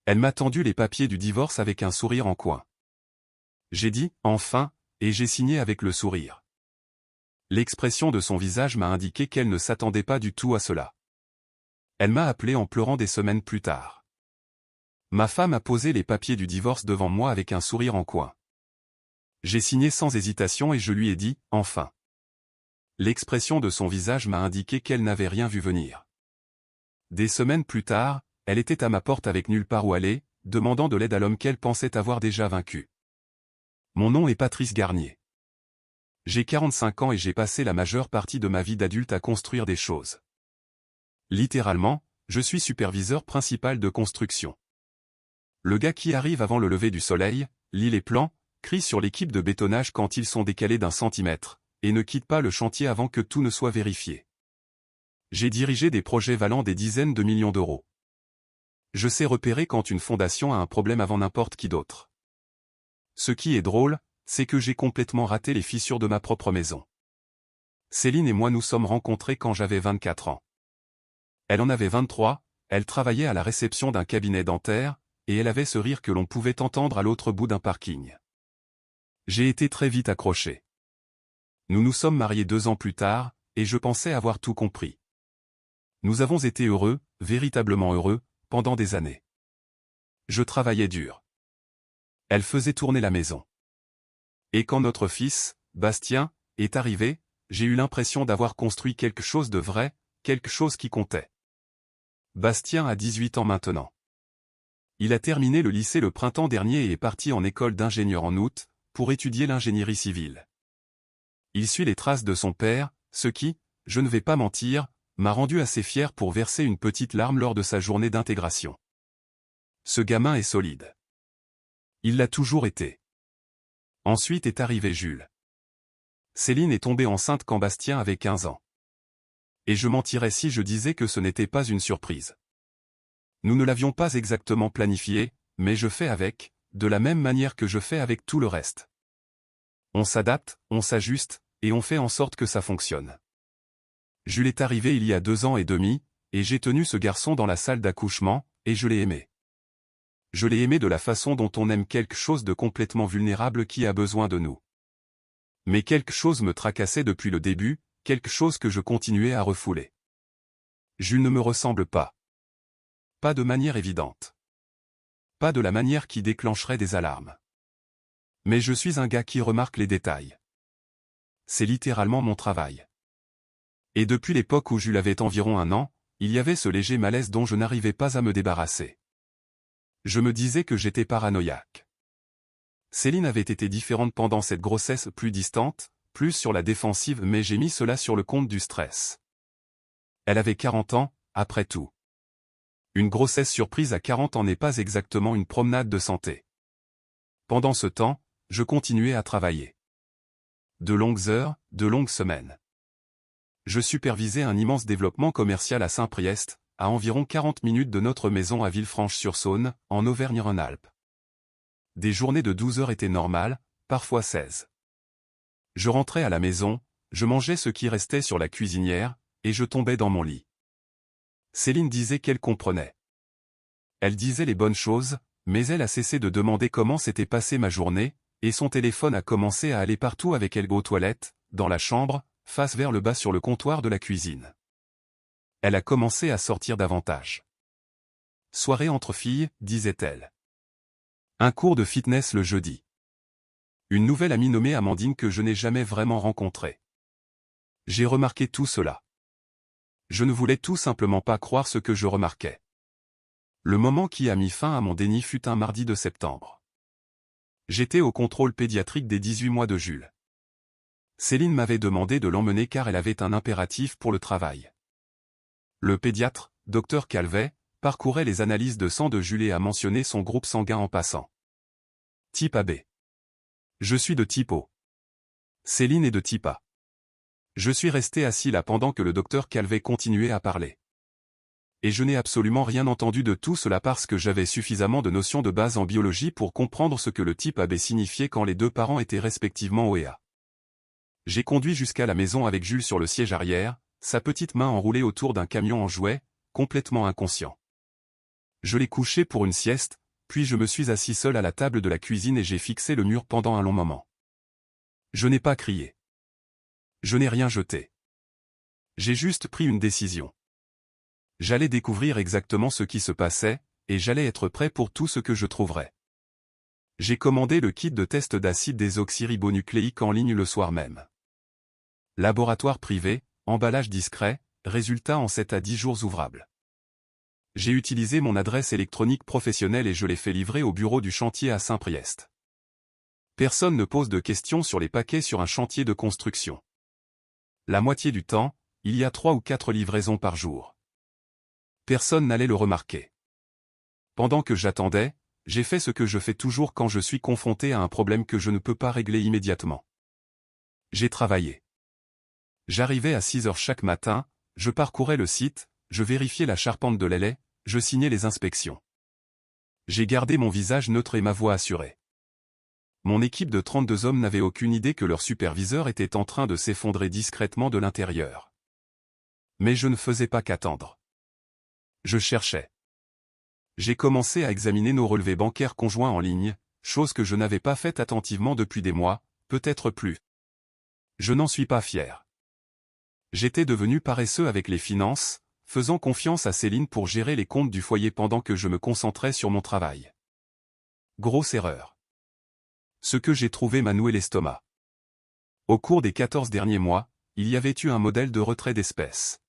Elle m'a tendu les papiers du divorce avec un sourire en coin. J'ai dit « enfin » et j'ai signé avec le sourire. L'expression de son visage m'a indiqué qu'elle ne s'attendait pas du tout à cela. Elle m'a appelé en pleurant des semaines plus tard. Ma femme a posé les papiers du divorce devant moi avec un sourire en coin. J'ai signé sans hésitation et je lui ai dit « enfin ». L'expression de son visage m'a indiqué qu'elle n'avait rien vu venir. Des semaines plus tard, elle était à ma porte avec nulle part où aller, demandant de l'aide à l'homme qu'elle pensait avoir déjà vaincu. Mon nom est Patrice Garnier. J'ai 45 ans et j'ai passé la majeure partie de ma vie d'adulte à construire des choses. Littéralement, je suis superviseur principal de construction. Le gars qui arrive avant le lever du soleil, lit les plans, crie sur l'équipe de bétonnage quand ils sont décalés d'1 centimètre, et ne quitte pas le chantier avant que tout ne soit vérifié. J'ai dirigé des projets valant des dizaines de millions d'euros. Je sais repérer quand une fondation a un problème avant n'importe qui d'autre. Ce qui est drôle, c'est que j'ai complètement raté les fissures de ma propre maison. Céline et moi nous sommes rencontrés quand j'avais 24 ans. Elle en avait 23, elle travaillait à la réception d'un cabinet dentaire, et elle avait ce rire que l'on pouvait entendre à l'autre bout d'un parking. J'ai été très vite accroché. Nous nous sommes mariés 2 ans plus tard, et je pensais avoir tout compris. Nous avons été heureux, véritablement heureux, pendant des années. Je travaillais dur. Elle faisait tourner la maison. Et quand notre fils, Bastien, est arrivé, j'ai eu l'impression d'avoir construit quelque chose de vrai, quelque chose qui comptait. Bastien a 18 ans maintenant. Il a terminé le lycée le printemps dernier et est parti en école d'ingénieur en août, pour étudier l'ingénierie civile. Il suit les traces de son père, ce qui, je ne vais pas mentir, m'a rendu assez fier pour verser une petite larme lors de sa journée d'intégration. Ce gamin est solide. Il l'a toujours été. Ensuite est arrivé Jules. Céline est tombée enceinte quand Bastien avait 15 ans. Et je mentirais si je disais que ce n'était pas une surprise. Nous ne l'avions pas exactement planifié, mais je fais avec, de la même manière que je fais avec tout le reste. On s'adapte, on s'ajuste, et on fait en sorte que ça fonctionne. Jules est arrivé il y a 2 ans et demi, et j'ai tenu ce garçon dans la salle d'accouchement, et je l'ai aimé. Je l'ai aimé de la façon dont on aime quelque chose de complètement vulnérable qui a besoin de nous. Mais quelque chose me tracassait depuis le début, quelque chose que je continuais à refouler. Jules ne me ressemble pas. Pas de manière évidente. Pas de la manière qui déclencherait des alarmes. Mais je suis un gars qui remarque les détails. C'est littéralement mon travail. Et depuis l'époque où Jules avait environ 1 an, il y avait ce léger malaise dont je n'arrivais pas à me débarrasser. Je me disais que j'étais paranoïaque. Céline avait été différente pendant cette grossesse plus distante, plus sur la défensive mais j'ai mis cela sur le compte du stress. Elle avait 40 ans, après tout. Une grossesse surprise à 40 ans n'est pas exactement une promenade de santé. Pendant ce temps, je continuais à travailler. De longues heures, de longues semaines. Je supervisais un immense développement commercial à Saint-Priest, à environ 40 minutes de notre maison à Villefranche-sur-Saône, en Auvergne-Rhône-Alpes. Des journées de 12 heures étaient normales, parfois 16. Je rentrais à la maison, je mangeais ce qui restait sur la cuisinière, et je tombais dans mon lit. Céline disait qu'elle comprenait. Elle disait les bonnes choses, mais elle a cessé de demander comment s'était passée ma journée, et son téléphone a commencé à aller partout avec elle aux toilettes, dans la chambre, face vers le bas sur le comptoir de la cuisine. Elle a commencé à sortir davantage. Soirée entre filles, disait-elle. Un cours de fitness le jeudi. Une nouvelle amie nommée Amandine que je n'ai jamais vraiment rencontrée. J'ai remarqué tout cela. Je ne voulais tout simplement pas croire ce que je remarquais. Le moment qui a mis fin à mon déni fut un mardi de septembre. J'étais au contrôle pédiatrique des 18 mois de Jules. Céline m'avait demandé de l'emmener car elle avait un impératif pour le travail. Le pédiatre, Dr Calvet, parcourait les analyses de sang de Jules et a mentionné son groupe sanguin en passant. Type AB. Je suis de type O. Céline est de type A. Je suis resté assis là pendant que le docteur Calvet continuait à parler. Et je n'ai absolument rien entendu de tout cela parce que j'avais suffisamment de notions de base en biologie pour comprendre ce que le type AB signifiait quand les 2 parents étaient respectivement O et A. J'ai conduit jusqu'à la maison avec Jules sur le siège arrière, sa petite main enroulée autour d'un camion en jouet, complètement inconscient. Je l'ai couché pour une sieste, puis je me suis assis seul à la table de la cuisine et j'ai fixé le mur pendant un long moment. Je n'ai pas crié. Je n'ai rien jeté. J'ai juste pris une décision. J'allais découvrir exactement ce qui se passait, et j'allais être prêt pour tout ce que je trouverais. J'ai commandé le kit de test d'acide désoxyribonucléique en ligne le soir même. Laboratoire privé, emballage discret, résultat en 7 à 10 jours ouvrables. J'ai utilisé mon adresse électronique professionnelle et je l'ai fait livrer au bureau du chantier à Saint-Priest. Personne ne pose de questions sur les paquets sur un chantier de construction. La moitié du temps, il y a 3 ou 4 livraisons par jour. Personne n'allait le remarquer. Pendant que j'attendais, j'ai fait ce que je fais toujours quand je suis confronté à un problème que je ne peux pas régler immédiatement. J'ai travaillé. J'arrivais à 6 heures chaque matin, je parcourais le site, je vérifiais la charpente de l'aile, je signais les inspections. J'ai gardé mon visage neutre et ma voix assurée. Mon équipe de 32 hommes n'avait aucune idée que leur superviseur était en train de s'effondrer discrètement de l'intérieur. Mais je ne faisais pas qu'attendre. Je cherchais. J'ai commencé à examiner nos relevés bancaires conjoints en ligne, chose que je n'avais pas faite attentivement depuis des mois, peut-être plus. Je n'en suis pas fier. J'étais devenu paresseux avec les finances, faisant confiance à Céline pour gérer les comptes du foyer pendant que je me concentrais sur mon travail. Grosse erreur. Ce que j'ai trouvé m'a noué l'estomac. Au cours des 14 derniers mois, il y avait eu un modèle de retrait d'espèces.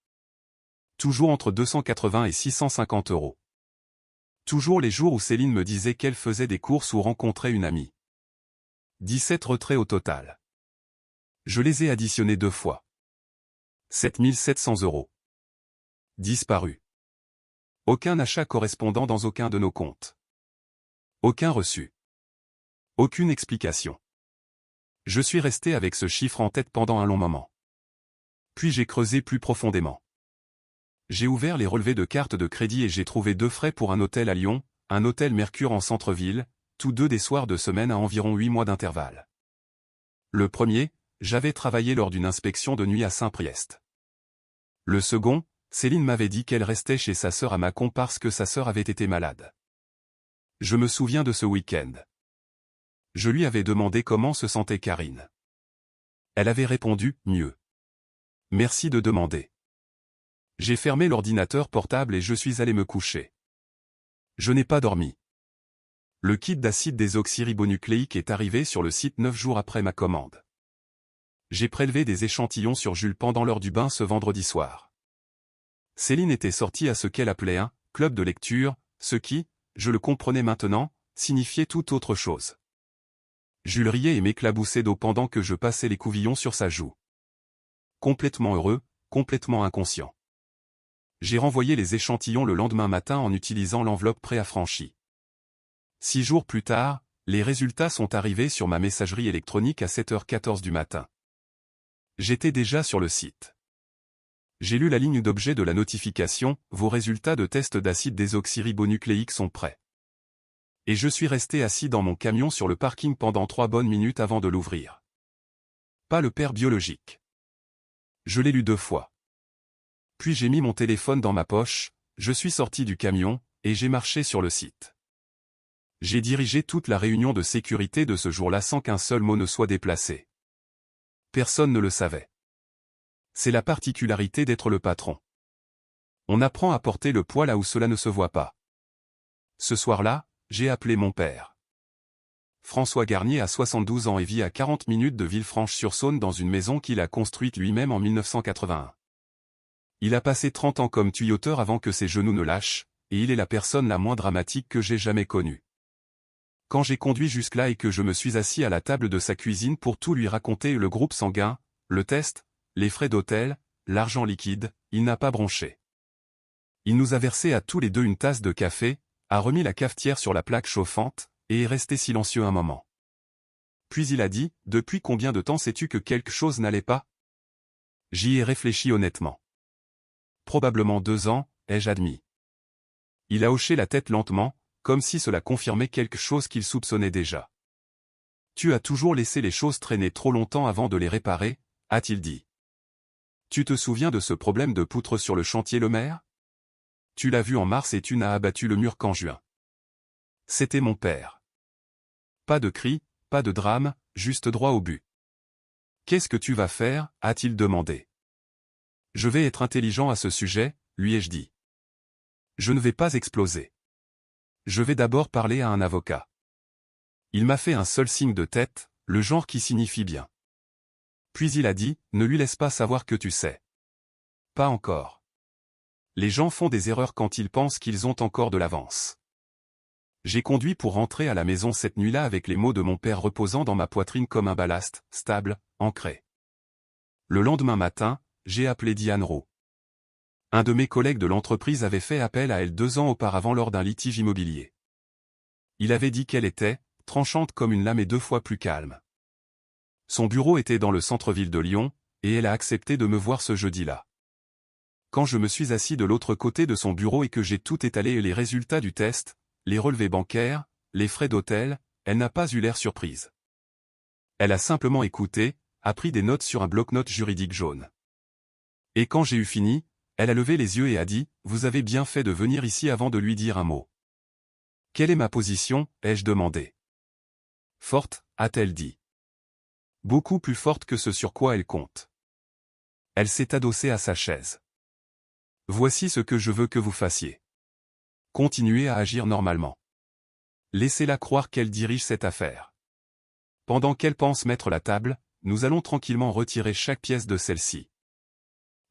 Toujours entre 280 et 650 €. Toujours les jours où Céline me disait qu'elle faisait des courses ou rencontrait une amie. 17 retraits au total. Je les ai additionnés 2 fois. 7 700 €. Disparu. Aucun achat correspondant dans aucun de nos comptes. Aucun reçu. Aucune explication. Je suis resté avec ce chiffre en tête pendant un long moment. Puis j'ai creusé plus profondément. J'ai ouvert les relevés de carte de crédit et j'ai trouvé 2 frais pour un hôtel à Lyon, un hôtel Mercure en centre-ville, tous 2 des soirs de semaine à environ 8 mois d'intervalle. Le premier, j'avais travaillé lors d'une inspection de nuit à Saint-Priest. Le second, Céline m'avait dit qu'elle restait chez sa sœur à Mâcon parce que sa sœur avait été malade. Je me souviens de ce week-end. Je lui avais demandé comment se sentait Karine. Elle avait répondu, mieux. Merci de demander. J'ai fermé l'ordinateur portable et je suis allé me coucher. Je n'ai pas dormi. Le kit d'acide désoxyribonucléique est arrivé sur le site 9 jours après ma commande. J'ai prélevé des échantillons sur Jules pendant l'heure du bain ce vendredi soir. Céline était sortie à ce qu'elle appelait un « club de lecture », ce qui, je le comprenais maintenant, signifiait tout autre chose. Jules riait et m'éclaboussait d'eau pendant que je passais les couvillons sur sa joue. Complètement heureux, complètement inconscient. J'ai renvoyé les échantillons le lendemain matin en utilisant l'enveloppe préaffranchie. 6 jours plus tard, les résultats sont arrivés sur ma messagerie électronique à 7h14 du matin. J'étais déjà sur le site. J'ai lu la ligne d'objet de la notification « Vos résultats de test d'acide désoxyribonucléique sont prêts ». Et je suis resté assis dans mon camion sur le parking pendant 3 bonnes minutes avant de l'ouvrir. Pas le père biologique. Je l'ai lu 2 fois. Puis j'ai mis mon téléphone dans ma poche, je suis sorti du camion, et j'ai marché sur le site. J'ai dirigé toute la réunion de sécurité de ce jour-là sans qu'un seul mot ne soit déplacé. Personne ne le savait. C'est la particularité d'être le patron. On apprend à porter le poids là où cela ne se voit pas. Ce soir-là, j'ai appelé mon père. François Garnier a 72 ans et vit à 40 minutes de Villefranche-sur-Saône dans une maison qu'il a construite lui-même en 1981. Il a passé 30 ans comme tuyauteur avant que ses genoux ne lâchent, et il est la personne la moins dramatique que j'ai jamais connue. Quand j'ai conduit jusque-là et que je me suis assis à la table de sa cuisine pour tout lui raconter, le groupe sanguin, le test, les frais d'hôtel, l'argent liquide, il n'a pas bronché. Il nous a versé à tous les deux une tasse de café, a remis la cafetière sur la plaque chauffante, et est resté silencieux un moment. Puis il a dit, « Depuis combien de temps sais-tu que quelque chose n'allait pas ?» J'y ai réfléchi honnêtement. Probablement 2 ans, ai-je admis. Il a hoché la tête lentement, comme si cela confirmait quelque chose qu'il soupçonnait déjà. « Tu as toujours laissé les choses traîner trop longtemps avant de les réparer, » a-t-il dit. « Tu te souviens de ce problème de poutre sur le chantier Lemaire ? tu l'as vu en mars et tu n'as abattu le mur qu'en juin. C'était mon père. Pas de cris, pas de drame, juste droit au but. Qu'est-ce que tu vas faire, a-t-il demandé. Je vais être intelligent à ce sujet, lui ai-je dit. Je ne vais pas exploser. Je vais d'abord parler à un avocat. Il m'a fait un seul signe de tête, le genre qui signifie bien. Puis il a dit, ne lui laisse pas savoir que tu sais. Pas encore. Les gens font des erreurs quand ils pensent qu'ils ont encore de l'avance. J'ai conduit pour rentrer à la maison cette nuit-là avec les mots de mon père reposant dans ma poitrine comme un ballast, stable, ancré. Le lendemain matin, j'ai appelé Diane Roux. Un de mes collègues de l'entreprise avait fait appel à elle 2 ans auparavant lors d'un litige immobilier. Il avait dit qu'elle était, tranchante comme une lame et 2 fois plus calme. Son bureau était dans le centre-ville de Lyon, et elle a accepté de me voir ce jeudi-là. Quand je me suis assis de l'autre côté de son bureau et que j'ai tout étalé et les résultats du test, les relevés bancaires, les frais d'hôtel, elle n'a pas eu l'air surprise. Elle a simplement écouté, a pris des notes sur un bloc-notes juridique jaune. Et quand j'ai eu fini, elle a levé les yeux et a dit, « Vous avez bien fait de venir ici avant de lui dire un mot. » « Quelle est ma position ?» ai-je demandé. « Forte, a-t-elle dit. Beaucoup plus forte que ce sur quoi elle compte. » Elle s'est adossée à sa chaise. « Voici ce que je veux que vous fassiez. Continuez à agir normalement. Laissez-la croire qu'elle dirige cette affaire. Pendant qu'elle pense mettre la table, nous allons tranquillement retirer chaque pièce de celle-ci. »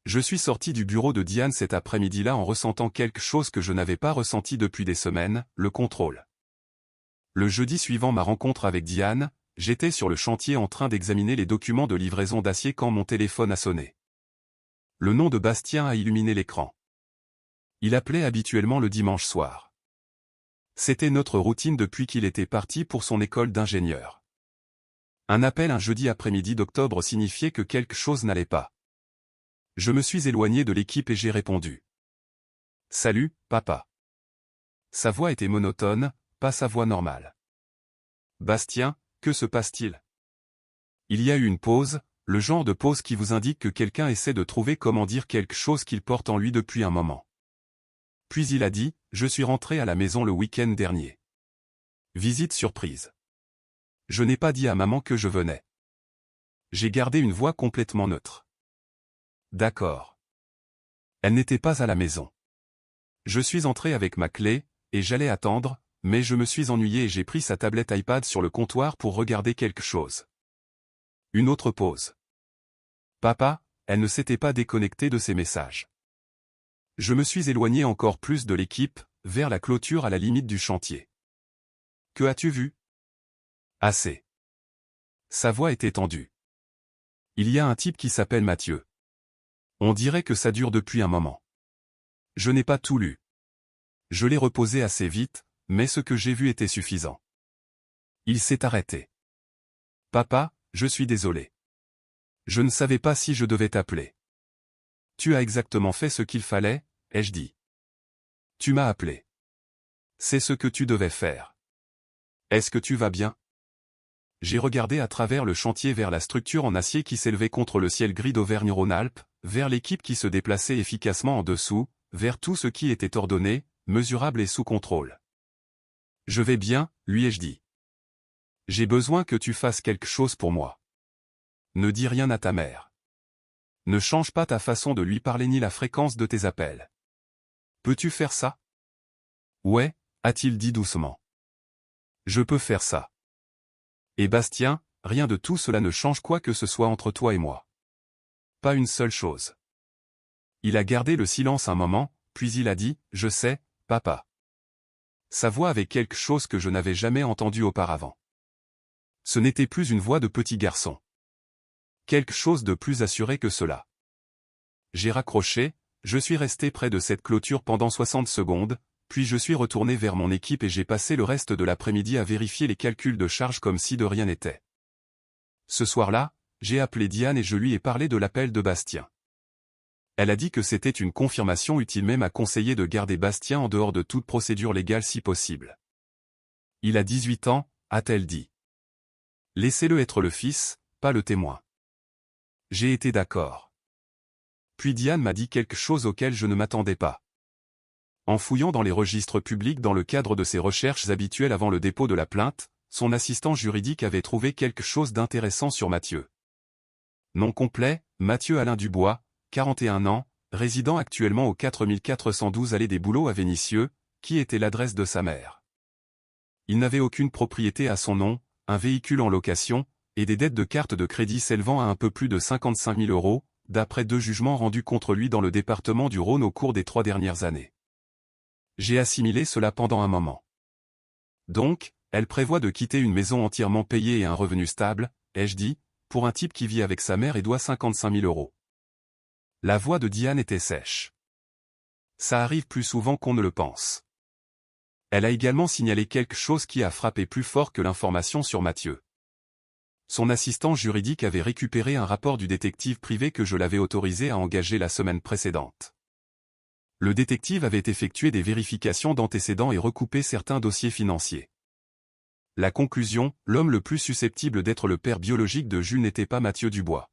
Je suis sorti du bureau de Diane cet après-midi-là en ressentant quelque chose que je n'avais pas ressenti depuis des semaines, le contrôle. Le jeudi suivant ma rencontre avec Diane, j'étais sur le chantier en train d'examiner les documents de livraison d'acier quand mon téléphone a sonné. Le nom de Bastien a illuminé l'écran. Il appelait habituellement le dimanche soir. C'était notre routine depuis qu'il était parti pour son école d'ingénieur. Un appel un jeudi après-midi d'octobre signifiait que quelque chose n'allait pas. Je me suis éloigné de l'équipe et j'ai répondu. « Salut, papa. » Sa voix était monotone, pas sa voix normale. « Bastien, que se passe-t-il » Il y a eu une pause, le genre de pause qui vous indique que quelqu'un essaie de trouver comment dire quelque chose qu'il porte en lui depuis un moment. Puis il a dit, « Je suis rentré à la maison le week-end dernier. Visite surprise. Je n'ai pas dit à maman que je venais. » J'ai gardé une voix complètement neutre. D'accord. Elle n'était pas à la maison. Je suis entré avec ma clé, et j'allais attendre, mais je me suis ennuyé et j'ai pris sa tablette iPad sur le comptoir pour regarder quelque chose. Une autre pause. Papa, elle ne s'était pas déconnectée de ses messages. Je me suis éloigné encore plus de l'équipe, vers la clôture à la limite du chantier. Que as-tu vu? Assez. Sa voix était tendue. Il y a un type qui s'appelle Mathieu. On dirait que ça dure depuis un moment. Je n'ai pas tout lu. Je l'ai reposé assez vite, mais ce que j'ai vu était suffisant. Il s'est arrêté. Papa, je suis désolé. Je ne savais pas si je devais t'appeler. Tu as exactement fait ce qu'il fallait, ai-je dit. Tu m'as appelé. C'est ce que tu devais faire. Est-ce que tu vas bien? J'ai regardé à travers le chantier vers la structure en acier qui s'élevait contre le ciel gris d'Auvergne-Rhône-Alpes, vers l'équipe qui se déplaçait efficacement en dessous, vers tout ce qui était ordonné, mesurable et sous contrôle. Je vais bien, lui ai-je dit. J'ai besoin que tu fasses quelque chose pour moi. Ne dis rien à ta mère. Ne change pas ta façon de lui parler ni la fréquence de tes appels. Peux-tu faire ça? Ouais, a-t-il dit doucement. Je peux faire ça. Et Bastien, rien de tout cela ne change quoi que ce soit entre toi et moi. Pas une seule chose. Il a gardé le silence un moment, puis il a dit, « Je sais, papa. » Sa voix avait quelque chose que je n'avais jamais entendu auparavant. Ce n'était plus une voix de petit garçon. Quelque chose de plus assuré que cela. J'ai raccroché, je suis resté près de cette clôture pendant 60 secondes, puis je suis retourné vers mon équipe et j'ai passé le reste de l'après-midi à vérifier les calculs de charge comme si de rien n'était. Ce soir-là, j'ai appelé Diane et je lui ai parlé de l'appel de Bastien. Elle a dit que c'était une confirmation utile, même à conseiller de garder Bastien en dehors de toute procédure légale si possible. Il a 18 ans, a-t-elle dit. Laissez-le être le fils, pas le témoin. J'ai été d'accord. Puis Diane m'a dit quelque chose auquel je ne m'attendais pas. En fouillant dans les registres publics dans le cadre de ses recherches habituelles avant le dépôt de la plainte, son assistant juridique avait trouvé quelque chose d'intéressant sur Mathieu. Nom complet, Mathieu Alain Dubois, 41 ans, résidant actuellement au 4412 allée des Bouleaux à Vénissieux, qui était l'adresse de sa mère. Il n'avait aucune propriété à son nom, un véhicule en location, et des dettes de carte de crédit s'élevant à un peu plus de 55 000 €, d'après 2 jugements rendus contre lui dans le département du Rhône au cours des 3 dernières années. J'ai assimilé cela pendant un moment. Donc, elle prévoit de quitter une maison entièrement payée et un revenu stable, ai-je dit, pour un type qui vit avec sa mère et doit 55 000 €. La voix de Diane était sèche. Ça arrive plus souvent qu'on ne le pense. Elle a également signalé quelque chose qui a frappé plus fort que l'information sur Mathieu. Son assistant juridique avait récupéré un rapport du détective privé que je l'avais autorisé à engager la semaine précédente. Le détective avait effectué des vérifications d'antécédents et recoupé certains dossiers financiers. La conclusion, l'homme le plus susceptible d'être le père biologique de Jules n'était pas Mathieu Dubois.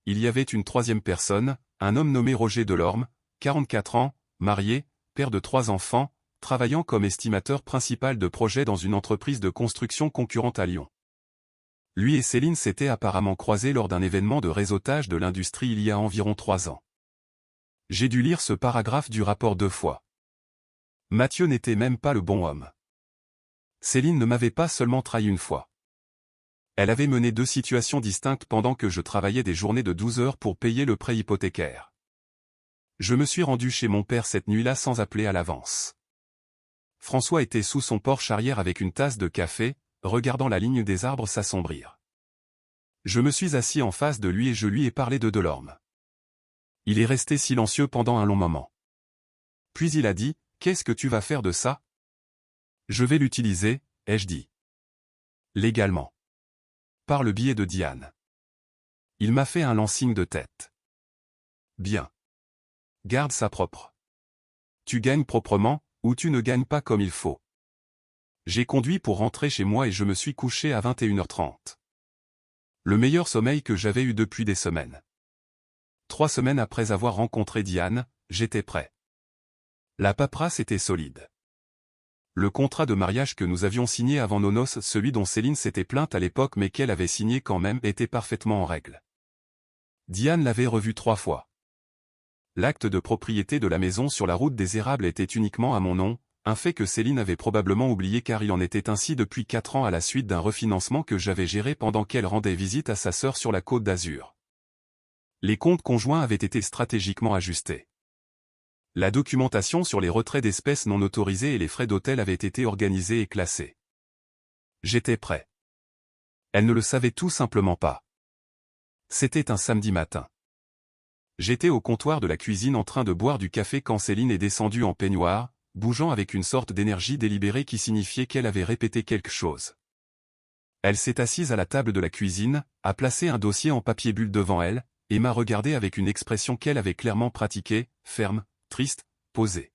Il y avait une troisième personne, un homme nommé Roger Delorme, 44 ans, marié, père de 3 enfants, travaillant comme estimateur principal de projets dans une entreprise de construction concurrente à Lyon. Lui et Céline s'étaient apparemment croisés lors d'un événement de réseautage de l'industrie il y a environ 3 ans. J'ai dû lire ce paragraphe du rapport 2 fois. Mathieu n'était même pas le bon homme. Céline ne m'avait pas seulement trahi une fois. Elle avait mené 2 situations distinctes pendant que je travaillais des journées de 12 heures pour payer le prêt hypothécaire. Je me suis rendu chez mon père cette nuit-là sans appeler à l'avance. François était sous son porche arrière avec une tasse de café, regardant la ligne des arbres s'assombrir. Je me suis assis en face de lui et je lui ai parlé de Delorme. Il est resté silencieux pendant un long moment. Puis il a dit, « Qu'est-ce que tu vas faire de ça ? » « Je vais l'utiliser, » ai-je dit. « Légalement. » « Par le biais de Diane. » Il m'a fait un lancing de tête. « Bien. Garde ça propre. Tu gagnes proprement, ou tu ne gagnes pas comme il faut. » J'ai conduit pour rentrer chez moi et je me suis couché à 21h30. Le meilleur sommeil que j'avais eu depuis des semaines. 3 semaines après avoir rencontré Diane, j'étais prêt. La paperasse était solide. Le contrat de mariage que nous avions signé avant nos noces, celui dont Céline s'était plainte à l'époque mais qu'elle avait signé quand même, était parfaitement en règle. Diane l'avait revu 3 fois. L'acte de propriété de la maison sur la route des Érables était uniquement à mon nom, un fait que Céline avait probablement oublié car il en était ainsi depuis 4 ans à la suite d'un refinancement que j'avais géré pendant qu'elle rendait visite à sa sœur sur la Côte d'Azur. Les comptes conjoints avaient été stratégiquement ajustés. La documentation sur les retraits d'espèces non autorisés et les frais d'hôtel avait été organisée et classée. J'étais prêt. Elle ne le savait tout simplement pas. C'était un samedi matin. J'étais au comptoir de la cuisine en train de boire du café quand Céline est descendue en peignoir, bougeant avec une sorte d'énergie délibérée qui signifiait qu'elle avait répété quelque chose. Elle s'est assise à la table de la cuisine, a placé un dossier en papier bulle devant elle, et m'a regardé avec une expression qu'elle avait clairement pratiquée, ferme, triste, posée.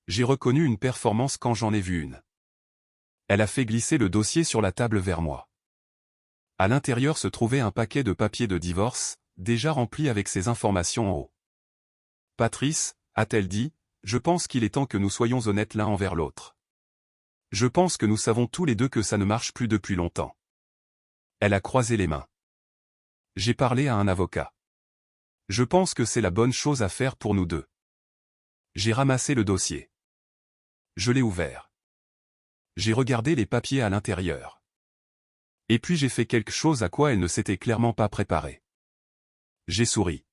J'ai reconnu une performance quand j'en ai vu une. Elle a fait glisser le dossier sur la table vers moi. À l'intérieur se trouvait un paquet de papiers de divorce, déjà rempli avec ces informations en haut. « Patrice, a-t-elle dit, je pense qu'il est temps que nous soyons honnêtes l'un envers l'autre. Je pense que nous savons tous les deux que ça ne marche plus depuis longtemps. » Elle a croisé les mains. J'ai parlé à un avocat. Je pense que c'est la bonne chose à faire pour nous deux. J'ai ramassé le dossier. Je l'ai ouvert. J'ai regardé les papiers à l'intérieur. Et puis j'ai fait quelque chose à quoi elle ne s'était clairement pas préparée. J'ai souri.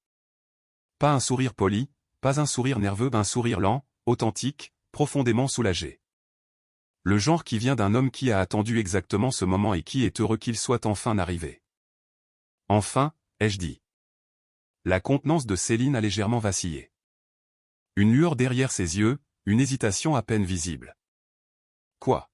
Pas un sourire poli, pas un sourire nerveux, un sourire lent, authentique, profondément soulagé. Le genre qui vient d'un homme qui a attendu exactement ce moment et qui est heureux qu'il soit enfin arrivé. Enfin, ai-je dit. La contenance de Céline a légèrement vacillé. Une lueur derrière ses yeux, une hésitation à peine visible. Quoi ?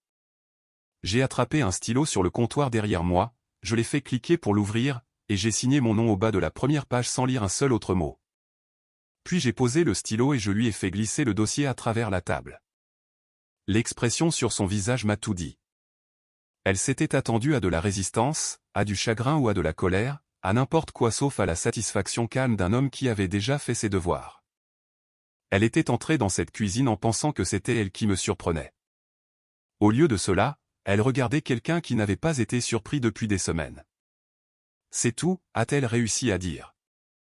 J'ai attrapé un stylo sur le comptoir derrière moi, je l'ai fait cliquer pour l'ouvrir, et j'ai signé mon nom au bas de la première page sans lire un seul autre mot. Puis j'ai posé le stylo et je lui ai fait glisser le dossier à travers la table. L'expression sur son visage m'a tout dit. Elle s'était attendue à de la résistance, à du chagrin ou à de la colère, à n'importe quoi sauf à la satisfaction calme d'un homme qui avait déjà fait ses devoirs. Elle était entrée dans cette cuisine en pensant que c'était elle qui me surprenait. Au lieu de cela, elle regardait quelqu'un qui n'avait pas été surpris depuis des semaines. « C'est tout » a-t-elle réussi à dire.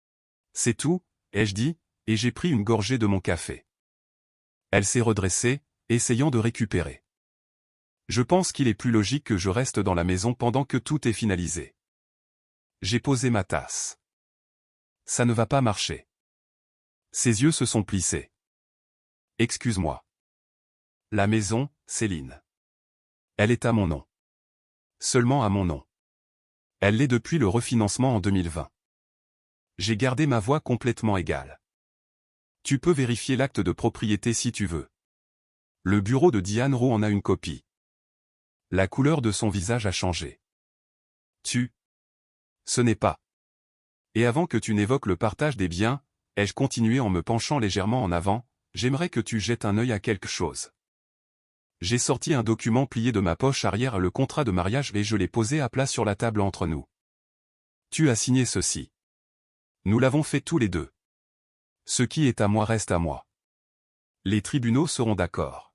« C'est tout » ai-je dit, et j'ai pris une gorgée de mon café. Elle s'est redressée, essayant de récupérer. Je pense qu'il est plus logique que je reste dans la maison pendant que tout est finalisé. J'ai posé ma tasse. Ça ne va pas marcher. Ses yeux se sont plissés. Excuse-moi. La maison, Céline. Elle est à mon nom. Seulement à mon nom. Elle l'est depuis le refinancement en 2020. J'ai gardé ma voix complètement égale. Tu peux vérifier l'acte de propriété si tu veux. Le bureau de Diane Roux en a une copie. La couleur de son visage a changé. Ce n'est pas. Et avant que tu n'évoques le partage des biens, ai-je continué en me penchant légèrement en avant, j'aimerais que tu jettes un œil à quelque chose. J'ai sorti un document plié de ma poche arrière, le contrat de mariage, et je l'ai posé à plat sur la table entre nous. Tu as signé ceci. Nous l'avons fait tous les deux. Ce qui est à moi reste à moi. Les tribunaux seront d'accord.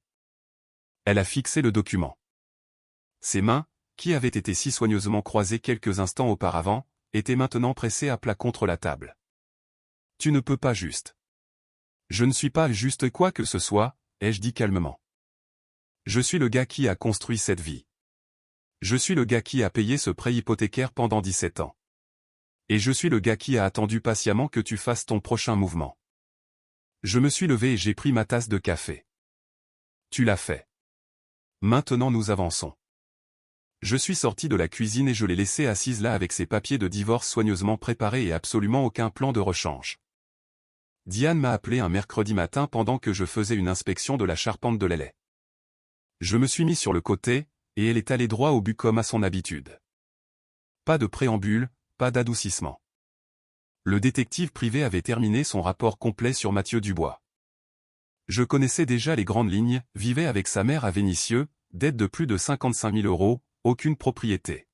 Elle a fixé le document. Ses mains, qui avaient été si soigneusement croisées quelques instants auparavant, étaient maintenant pressées à plat contre la table. Tu ne peux pas juste. Je ne suis pas juste quoi que ce soit, ai-je dit calmement. Je suis le gars qui a construit cette vie. Je suis le gars qui a payé ce prêt hypothécaire pendant 17 ans. Et je suis le gars qui a attendu patiemment que tu fasses ton prochain mouvement. Je me suis levé et j'ai pris ma tasse de café. Tu l'as fait. Maintenant nous avançons. Je suis sorti de la cuisine et je l'ai laissée assise là avec ses papiers de divorce soigneusement préparés et absolument aucun plan de rechange. Diane m'a appelé un mercredi matin pendant que je faisais une inspection de la charpente de l'aile. Je me suis mis sur le côté, et elle est allée droit au but comme à son habitude. Pas de préambule, pas d'adoucissement. Le détective privé avait terminé son rapport complet sur Mathieu Dubois. Je connaissais déjà les grandes lignes, vivait avec sa mère à Vénissieux, dette de plus de 55 000 €, aucune propriété.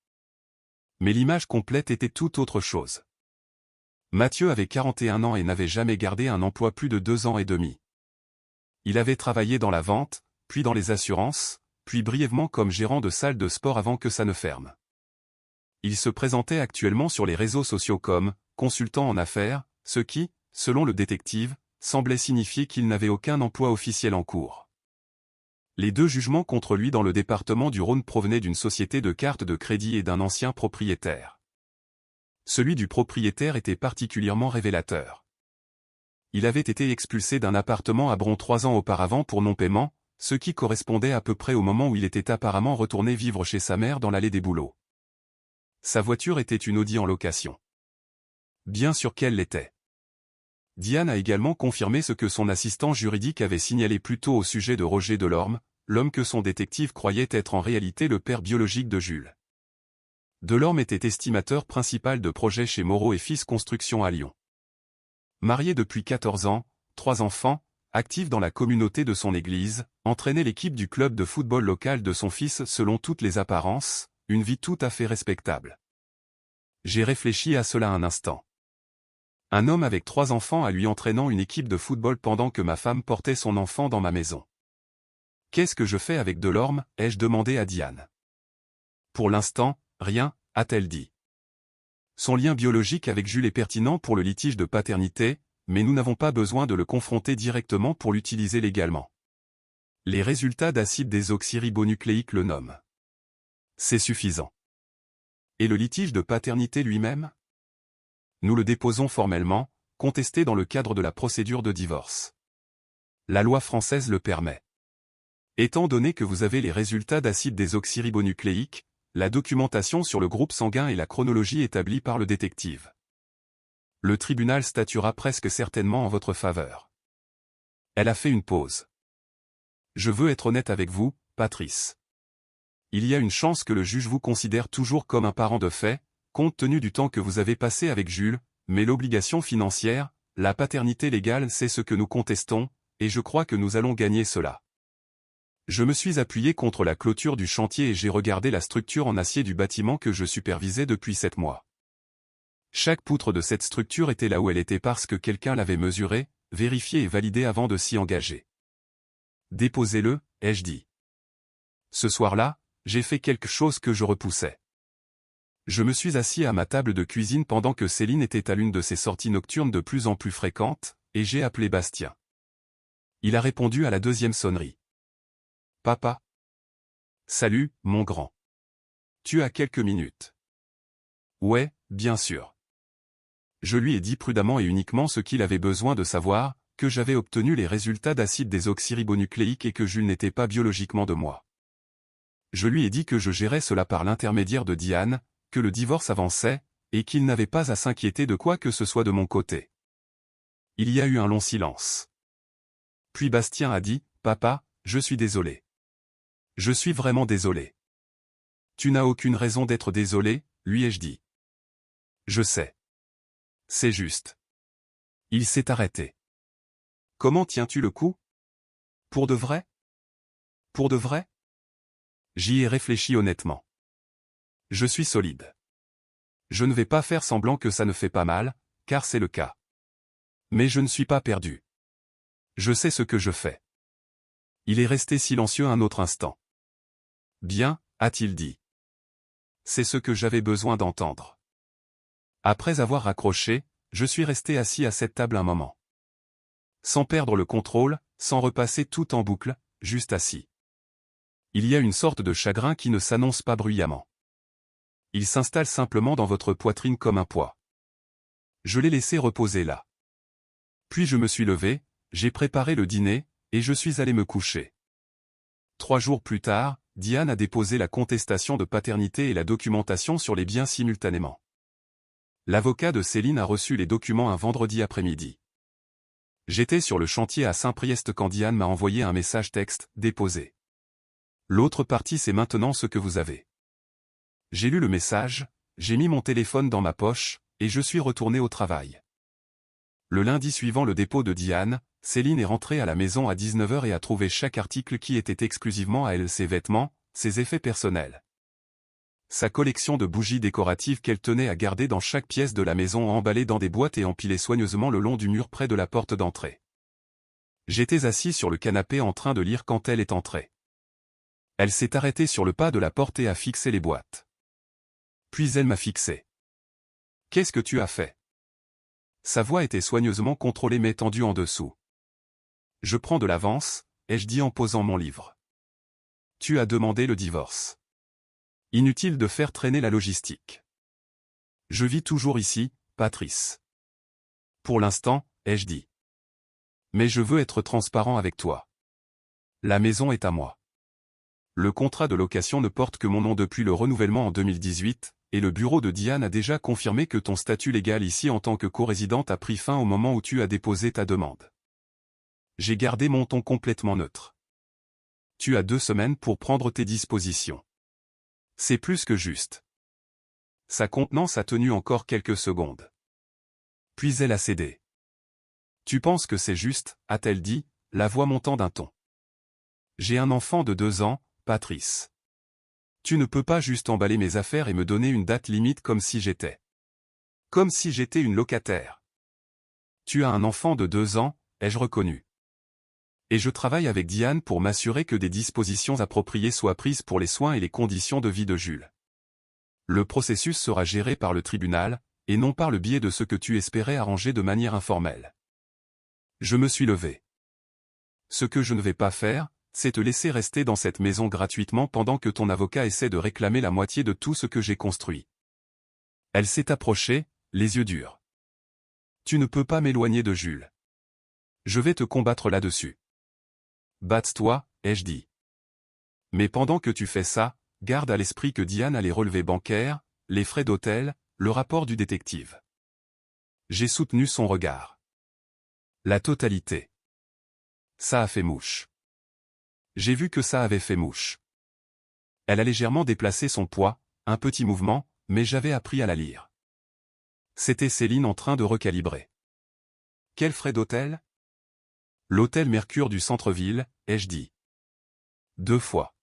Mais l'image complète était tout autre chose. Mathieu avait 41 ans et n'avait jamais gardé un emploi plus de 2 ans et demi. Il avait travaillé dans la vente, puis dans les assurances, puis brièvement comme gérant de salle de sport avant que ça ne ferme. Il se présentait actuellement sur les réseaux sociaux comme consultant en affaires, ce qui, selon le détective, semblait signifier qu'il n'avait aucun emploi officiel en cours. Les 2 jugements contre lui dans le département du Rhône provenaient d'une société de cartes de crédit et d'un ancien propriétaire. Celui du propriétaire était particulièrement révélateur. Il avait été expulsé d'un appartement à Bron 3 ans auparavant pour non-paiement, ce qui correspondait à peu près au moment où il était apparemment retourné vivre chez sa mère dans l'allée des Bouleaux. Sa voiture était une Audi en location. Bien sûr qu'elle l'était. Diane a également confirmé ce que son assistant juridique avait signalé plus tôt au sujet de Roger Delorme, l'homme que son détective croyait être en réalité le père biologique de Jules. Delorme était estimateur principal de projets chez Moreau et Fils Construction à Lyon. Marié depuis 14 ans, 3 enfants, actif dans la communauté de son église, entraînait l'équipe du club de football local de son fils selon toutes les apparences, une vie tout à fait respectable. J'ai réfléchi à cela un instant. Un homme avec 3 enfants à lui entraînant une équipe de football pendant que ma femme portait son enfant dans ma maison. Qu'est-ce que je fais avec Delorme, ai-je demandé à Diane. Pour l'instant, rien, a-t-elle dit. Son lien biologique avec Jules est pertinent pour le litige de paternité, mais nous n'avons pas besoin de le confronter directement pour l'utiliser légalement. Les résultats d'acide désoxyribonucléique le nomment. C'est suffisant. Et le litige de paternité lui-même ? Nous le déposons formellement, contesté dans le cadre de la procédure de divorce. La loi française le permet. Étant donné que vous avez les résultats d'acide désoxyribonucléique, la documentation sur le groupe sanguin et la chronologie établie par le détective. Le tribunal statuera presque certainement en votre faveur. Elle a fait une pause. Je veux être honnête avec vous, Patrice. Il y a une chance que le juge vous considère toujours comme un parent de fait, compte tenu du temps que vous avez passé avec Jules, mais l'obligation financière, la paternité légale, c'est ce que nous contestons, et je crois que nous allons gagner cela. Je me suis appuyé contre la clôture du chantier et j'ai regardé la structure en acier du bâtiment que je supervisais depuis 7 mois. Chaque poutre de cette structure était là où elle était parce que quelqu'un l'avait mesurée, vérifier et valider avant de s'y engager. Déposez-le, ai-je dit. Ce soir-là, j'ai fait quelque chose que je repoussais. Je me suis assis à ma table de cuisine pendant que Céline était à l'une de ses sorties nocturnes de plus en plus fréquentes, et j'ai appelé Bastien. Il a répondu à la deuxième sonnerie. Papa. Salut, mon grand. Tu as quelques minutes. Ouais, bien sûr. Je lui ai dit prudemment et uniquement ce qu'il avait besoin de savoir, que j'avais obtenu les résultats d'acide désoxyribonucléique et que Jules n'était pas biologiquement de moi. Je lui ai dit que je gérais cela par l'intermédiaire de Diane, que le divorce avançait, et qu'il n'avait pas à s'inquiéter de quoi que ce soit de mon côté. Il y a eu un long silence. Puis Bastien a dit, « Papa, je suis désolé. Je suis vraiment désolé. » « Tu n'as aucune raison d'être désolé, lui ai-je dit. « Je sais. C'est juste. » Il s'est arrêté. « Comment tiens-tu le coup? Pour de vrai? Pour de vrai? » J'y ai réfléchi honnêtement. Je suis solide. Je ne vais pas faire semblant que ça ne fait pas mal, car c'est le cas. Mais je ne suis pas perdu. Je sais ce que je fais. Il est resté silencieux un autre instant. Bien, a-t-il dit. C'est ce que j'avais besoin d'entendre. Après avoir raccroché, je suis resté assis à cette table un moment. Sans perdre le contrôle, sans repasser tout en boucle, juste assis. Il y a une sorte de chagrin qui ne s'annonce pas bruyamment. Il s'installe simplement dans votre poitrine comme un poids. Je l'ai laissé reposer là. Puis je me suis levé, j'ai préparé le dîner, et je suis allé me coucher. 3 jours plus tard, Diane a déposé la contestation de paternité et la documentation sur les biens simultanément. L'avocat de Céline a reçu les documents un vendredi après-midi. J'étais sur le chantier à Saint-Priest quand Diane m'a envoyé un message texte, déposé. L'autre partie c'est maintenant ce que vous avez. J'ai lu le message, j'ai mis mon téléphone dans ma poche, et je suis retourné au travail. Le lundi suivant le dépôt de Diane, Céline est rentrée à la maison à 19h et a trouvé chaque article qui était exclusivement à elle, ses vêtements, ses effets personnels. Sa collection de bougies décoratives qu'elle tenait à garder dans chaque pièce de la maison emballées dans des boîtes et empilées soigneusement le long du mur près de la porte d'entrée. J'étais assis sur le canapé en train de lire quand elle est entrée. Elle s'est arrêtée sur le pas de la porte et a fixé les boîtes. Puis elle m'a fixé. « Qu'est-ce que tu as fait ?» Sa voix était soigneusement contrôlée mais tendue en dessous. « Je prends de l'avance, ai-je dit en posant mon livre. Tu as demandé le divorce. Inutile de faire traîner la logistique. Je vis toujours ici, Patrice. Pour l'instant, ai-je dit. Mais je veux être transparent avec toi. La maison est à moi. Le contrat de location ne porte que mon nom depuis le renouvellement en 2018, et le bureau de Diane a déjà confirmé que ton statut légal ici en tant que co-résidente a pris fin au moment où tu as déposé ta demande. J'ai gardé mon ton complètement neutre. Tu as 2 semaines pour prendre tes dispositions. C'est plus que juste. Sa contenance a tenu encore quelques secondes. Puis elle a cédé. Tu penses que c'est juste, a-t-elle dit, la voix montant d'un ton. J'ai un enfant de 2 ans, Patrice. Tu ne peux pas juste emballer mes affaires et me donner une date limite comme si j'étais. Comme si j'étais une locataire. Tu as un enfant de 2 ans, ai-je reconnu. Et je travaille avec Diane pour m'assurer que des dispositions appropriées soient prises pour les soins et les conditions de vie de Jules. Le processus sera géré par le tribunal, et non par le biais de ce que tu espérais arranger de manière informelle. Je me suis levé. Ce que je ne vais pas faire, c'est te laisser rester dans cette maison gratuitement pendant que ton avocat essaie de réclamer la moitié de tout ce que j'ai construit. Elle s'est approchée, les yeux durs. Tu ne peux pas m'éloigner de Jules. Je vais te combattre là-dessus. Batte-toi, ai-je dit. Mais pendant que tu fais ça, garde à l'esprit que Diane a les relevés bancaires, les frais d'hôtel, le rapport du détective. J'ai soutenu son regard. La totalité. Ça a fait mouche. J'ai vu que ça avait fait mouche. Elle a légèrement déplacé son poids, un petit mouvement, mais j'avais appris à la lire. C'était Céline en train de recalibrer. Quels frais d'hôtel? L'hôtel Mercure du centre-ville, ai-je dit. 2 fois.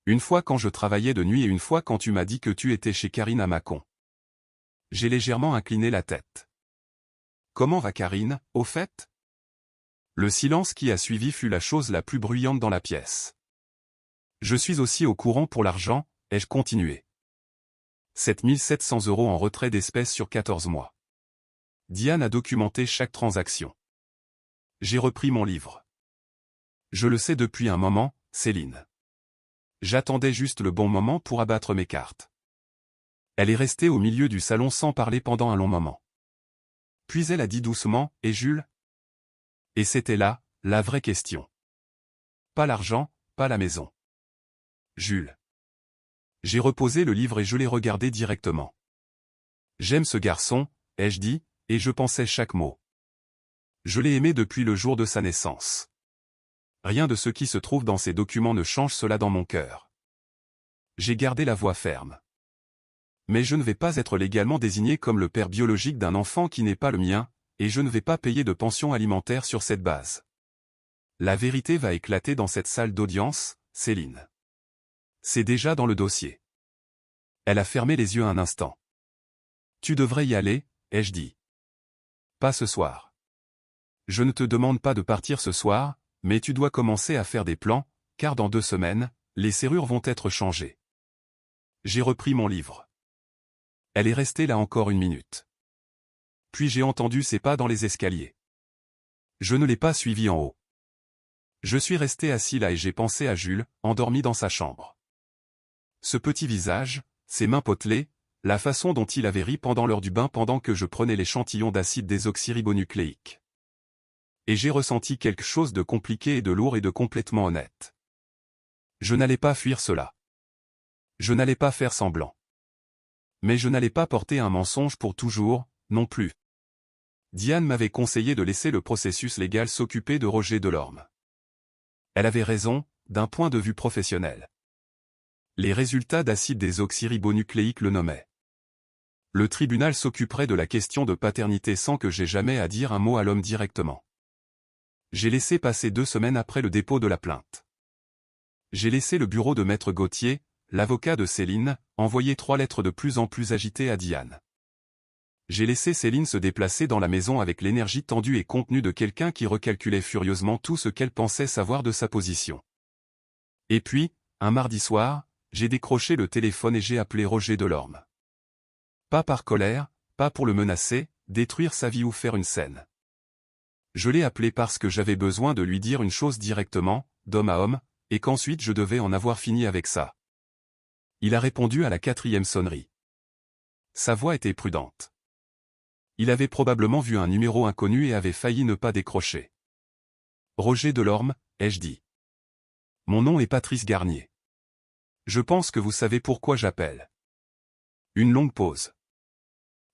Une fois quand je travaillais de nuit et une fois quand tu m'as dit que tu étais chez Karine à Mâcon. J'ai légèrement incliné la tête. Comment va Karine, au fait? Le silence qui a suivi fut la chose la plus bruyante dans la pièce. Je suis aussi au courant pour l'argent, ai-je continué. 7 700 € en retrait d'espèces sur 14 mois. Diane a documenté chaque transaction. J'ai repris mon livre. Je le sais depuis un moment, Céline. J'attendais juste le bon moment pour abattre mes cartes. Elle est restée au milieu du salon sans parler pendant un long moment. Puis elle a dit doucement, « Et Jules ?» Et c'était là, la vraie question. Pas l'argent, pas la maison. Jules. J'ai reposé le livre et je l'ai regardé directement. J'aime ce garçon, ai-je dit, et je pensais chaque mot. Je l'ai aimé depuis le jour de sa naissance. Rien de ce qui se trouve dans ces documents ne change cela dans mon cœur. J'ai gardé la voix ferme. Mais je ne vais pas être légalement désigné comme le père biologique d'un enfant qui n'est pas le mien, et je ne vais pas payer de pension alimentaire sur cette base. La vérité va éclater dans cette salle d'audience, Céline. C'est déjà dans le dossier. Elle a fermé les yeux un instant. Tu devrais y aller, ai-je dit. Pas ce soir. Je ne te demande pas de partir ce soir, mais tu dois commencer à faire des plans, car dans 2 semaines, les serrures vont être changées. J'ai repris mon livre. Elle est restée là encore 1 minute. Puis j'ai entendu ses pas dans les escaliers. Je ne l'ai pas suivi en haut. Je suis resté assis là et j'ai pensé à Jules, endormi dans sa chambre. Ce petit visage, ses mains potelées, la façon dont il avait ri pendant l'heure du bain pendant que je prenais l'échantillon d'acide désoxyribonucléique. Et j'ai ressenti quelque chose de compliqué et de lourd et de complètement honnête. Je n'allais pas fuir cela. Je n'allais pas faire semblant. Mais je n'allais pas porter un mensonge pour toujours, non plus. Diane m'avait conseillé de laisser le processus légal s'occuper de Roger Delorme. Elle avait raison, d'un point de vue professionnel. Les résultats d'acide désoxyribonucléique le nommaient. Le tribunal s'occuperait de la question de paternité sans que j'aie jamais à dire un mot à l'homme directement. J'ai laissé passer 2 semaines après le dépôt de la plainte. J'ai laissé le bureau de Maître Gauthier, l'avocat de Céline, envoyer 3 lettres de plus en plus agitées à Diane. J'ai laissé Céline se déplacer dans la maison avec l'énergie tendue et contenue de quelqu'un qui recalculait furieusement tout ce qu'elle pensait savoir de sa position. Et puis, un mardi soir, j'ai décroché le téléphone et j'ai appelé Roger Delorme. Pas par colère, pas pour le menacer, détruire sa vie ou faire une scène. Je l'ai appelé parce que j'avais besoin de lui dire une chose directement, d'homme à homme, et qu'ensuite je devais en avoir fini avec ça. Il a répondu à la 4e sonnerie. Sa voix était prudente. Il avait probablement vu un numéro inconnu et avait failli ne pas décrocher. Roger Delorme, ai-je dit. Mon nom est Patrice Garnier. Je pense que vous savez pourquoi j'appelle. Une longue pause.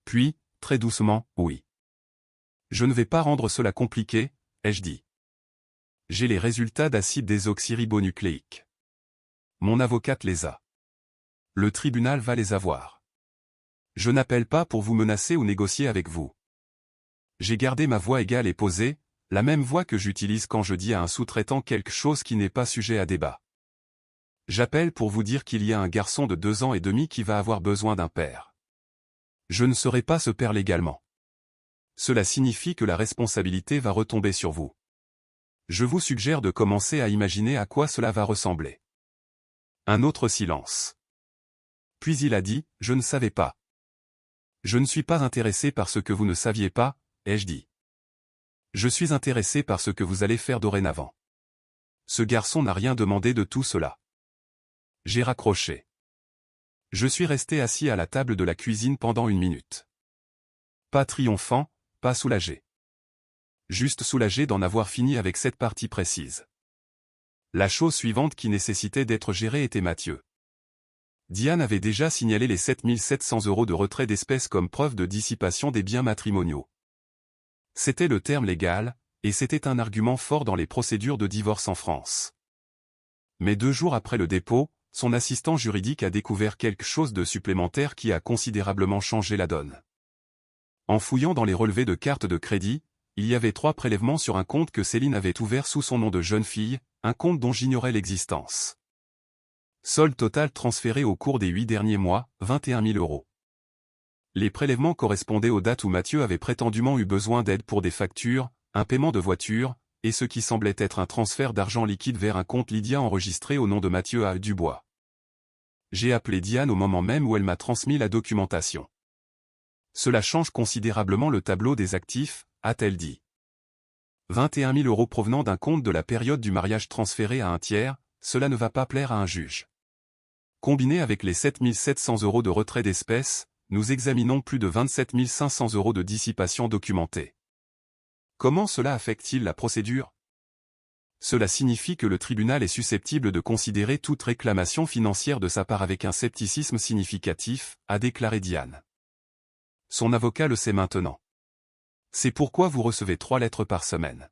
Puis, très doucement, oui. Je ne vais pas rendre cela compliqué, ai-je dit. J'ai les résultats d'acide désoxyribonucléique. Mon avocate les a. Le tribunal va les avoir. Je n'appelle pas pour vous menacer ou négocier avec vous. J'ai gardé ma voix égale et posée, la même voix que j'utilise quand je dis à un sous-traitant quelque chose qui n'est pas sujet à débat. J'appelle pour vous dire qu'il y a un garçon de 2 ans et demi qui va avoir besoin d'un père. Je ne serai pas ce père légalement. Cela signifie que la responsabilité va retomber sur vous. Je vous suggère de commencer à imaginer à quoi cela va ressembler. Un autre silence. Puis il a dit, je ne savais pas. Je ne suis pas intéressé par ce que vous ne saviez pas, ai-je dit. Je suis intéressé par ce que vous allez faire dorénavant. Ce garçon n'a rien demandé de tout cela. J'ai raccroché. Je suis resté assis à la table de la cuisine pendant 1 minute. Pas triomphant, pas soulagé. Juste soulagé d'en avoir fini avec cette partie précise. La chose suivante qui nécessitait d'être gérée était Mathieu. Diane avait déjà signalé les 7 700 € de retrait d'espèces comme preuve de dissipation des biens matrimoniaux. C'était le terme légal, et c'était un argument fort dans les procédures de divorce en France. Mais 2 jours après le dépôt, son assistant juridique a découvert quelque chose de supplémentaire qui a considérablement changé la donne. En fouillant dans les relevés de cartes de crédit, il y avait 3 prélèvements sur un compte que Céline avait ouvert sous son nom de jeune fille, un compte dont j'ignorais l'existence. Solde total transféré au cours des 8 derniers mois, 21 000 €. Les prélèvements correspondaient aux dates où Mathieu avait prétendument eu besoin d'aide pour des factures, un paiement de voiture, et ce qui semblait être un transfert d'argent liquide vers un compte Lydia enregistré au nom de Mathieu A. Dubois. J'ai appelé Diane au moment même où elle m'a transmis la documentation. Cela change considérablement le tableau des actifs, a-t-elle dit. 21 000 € provenant d'un compte de la période du mariage transféré à un tiers, cela ne va pas plaire à un juge. Combiné avec les 7 700 € de retrait d'espèces, nous examinons plus de 27 500 € de dissipation documentée. Comment cela affecte-t-il la procédure? Cela signifie que le tribunal est susceptible de considérer toute réclamation financière de sa part avec un scepticisme significatif, a déclaré Diane. Son avocat le sait maintenant. C'est pourquoi vous recevez 3 lettres par semaine.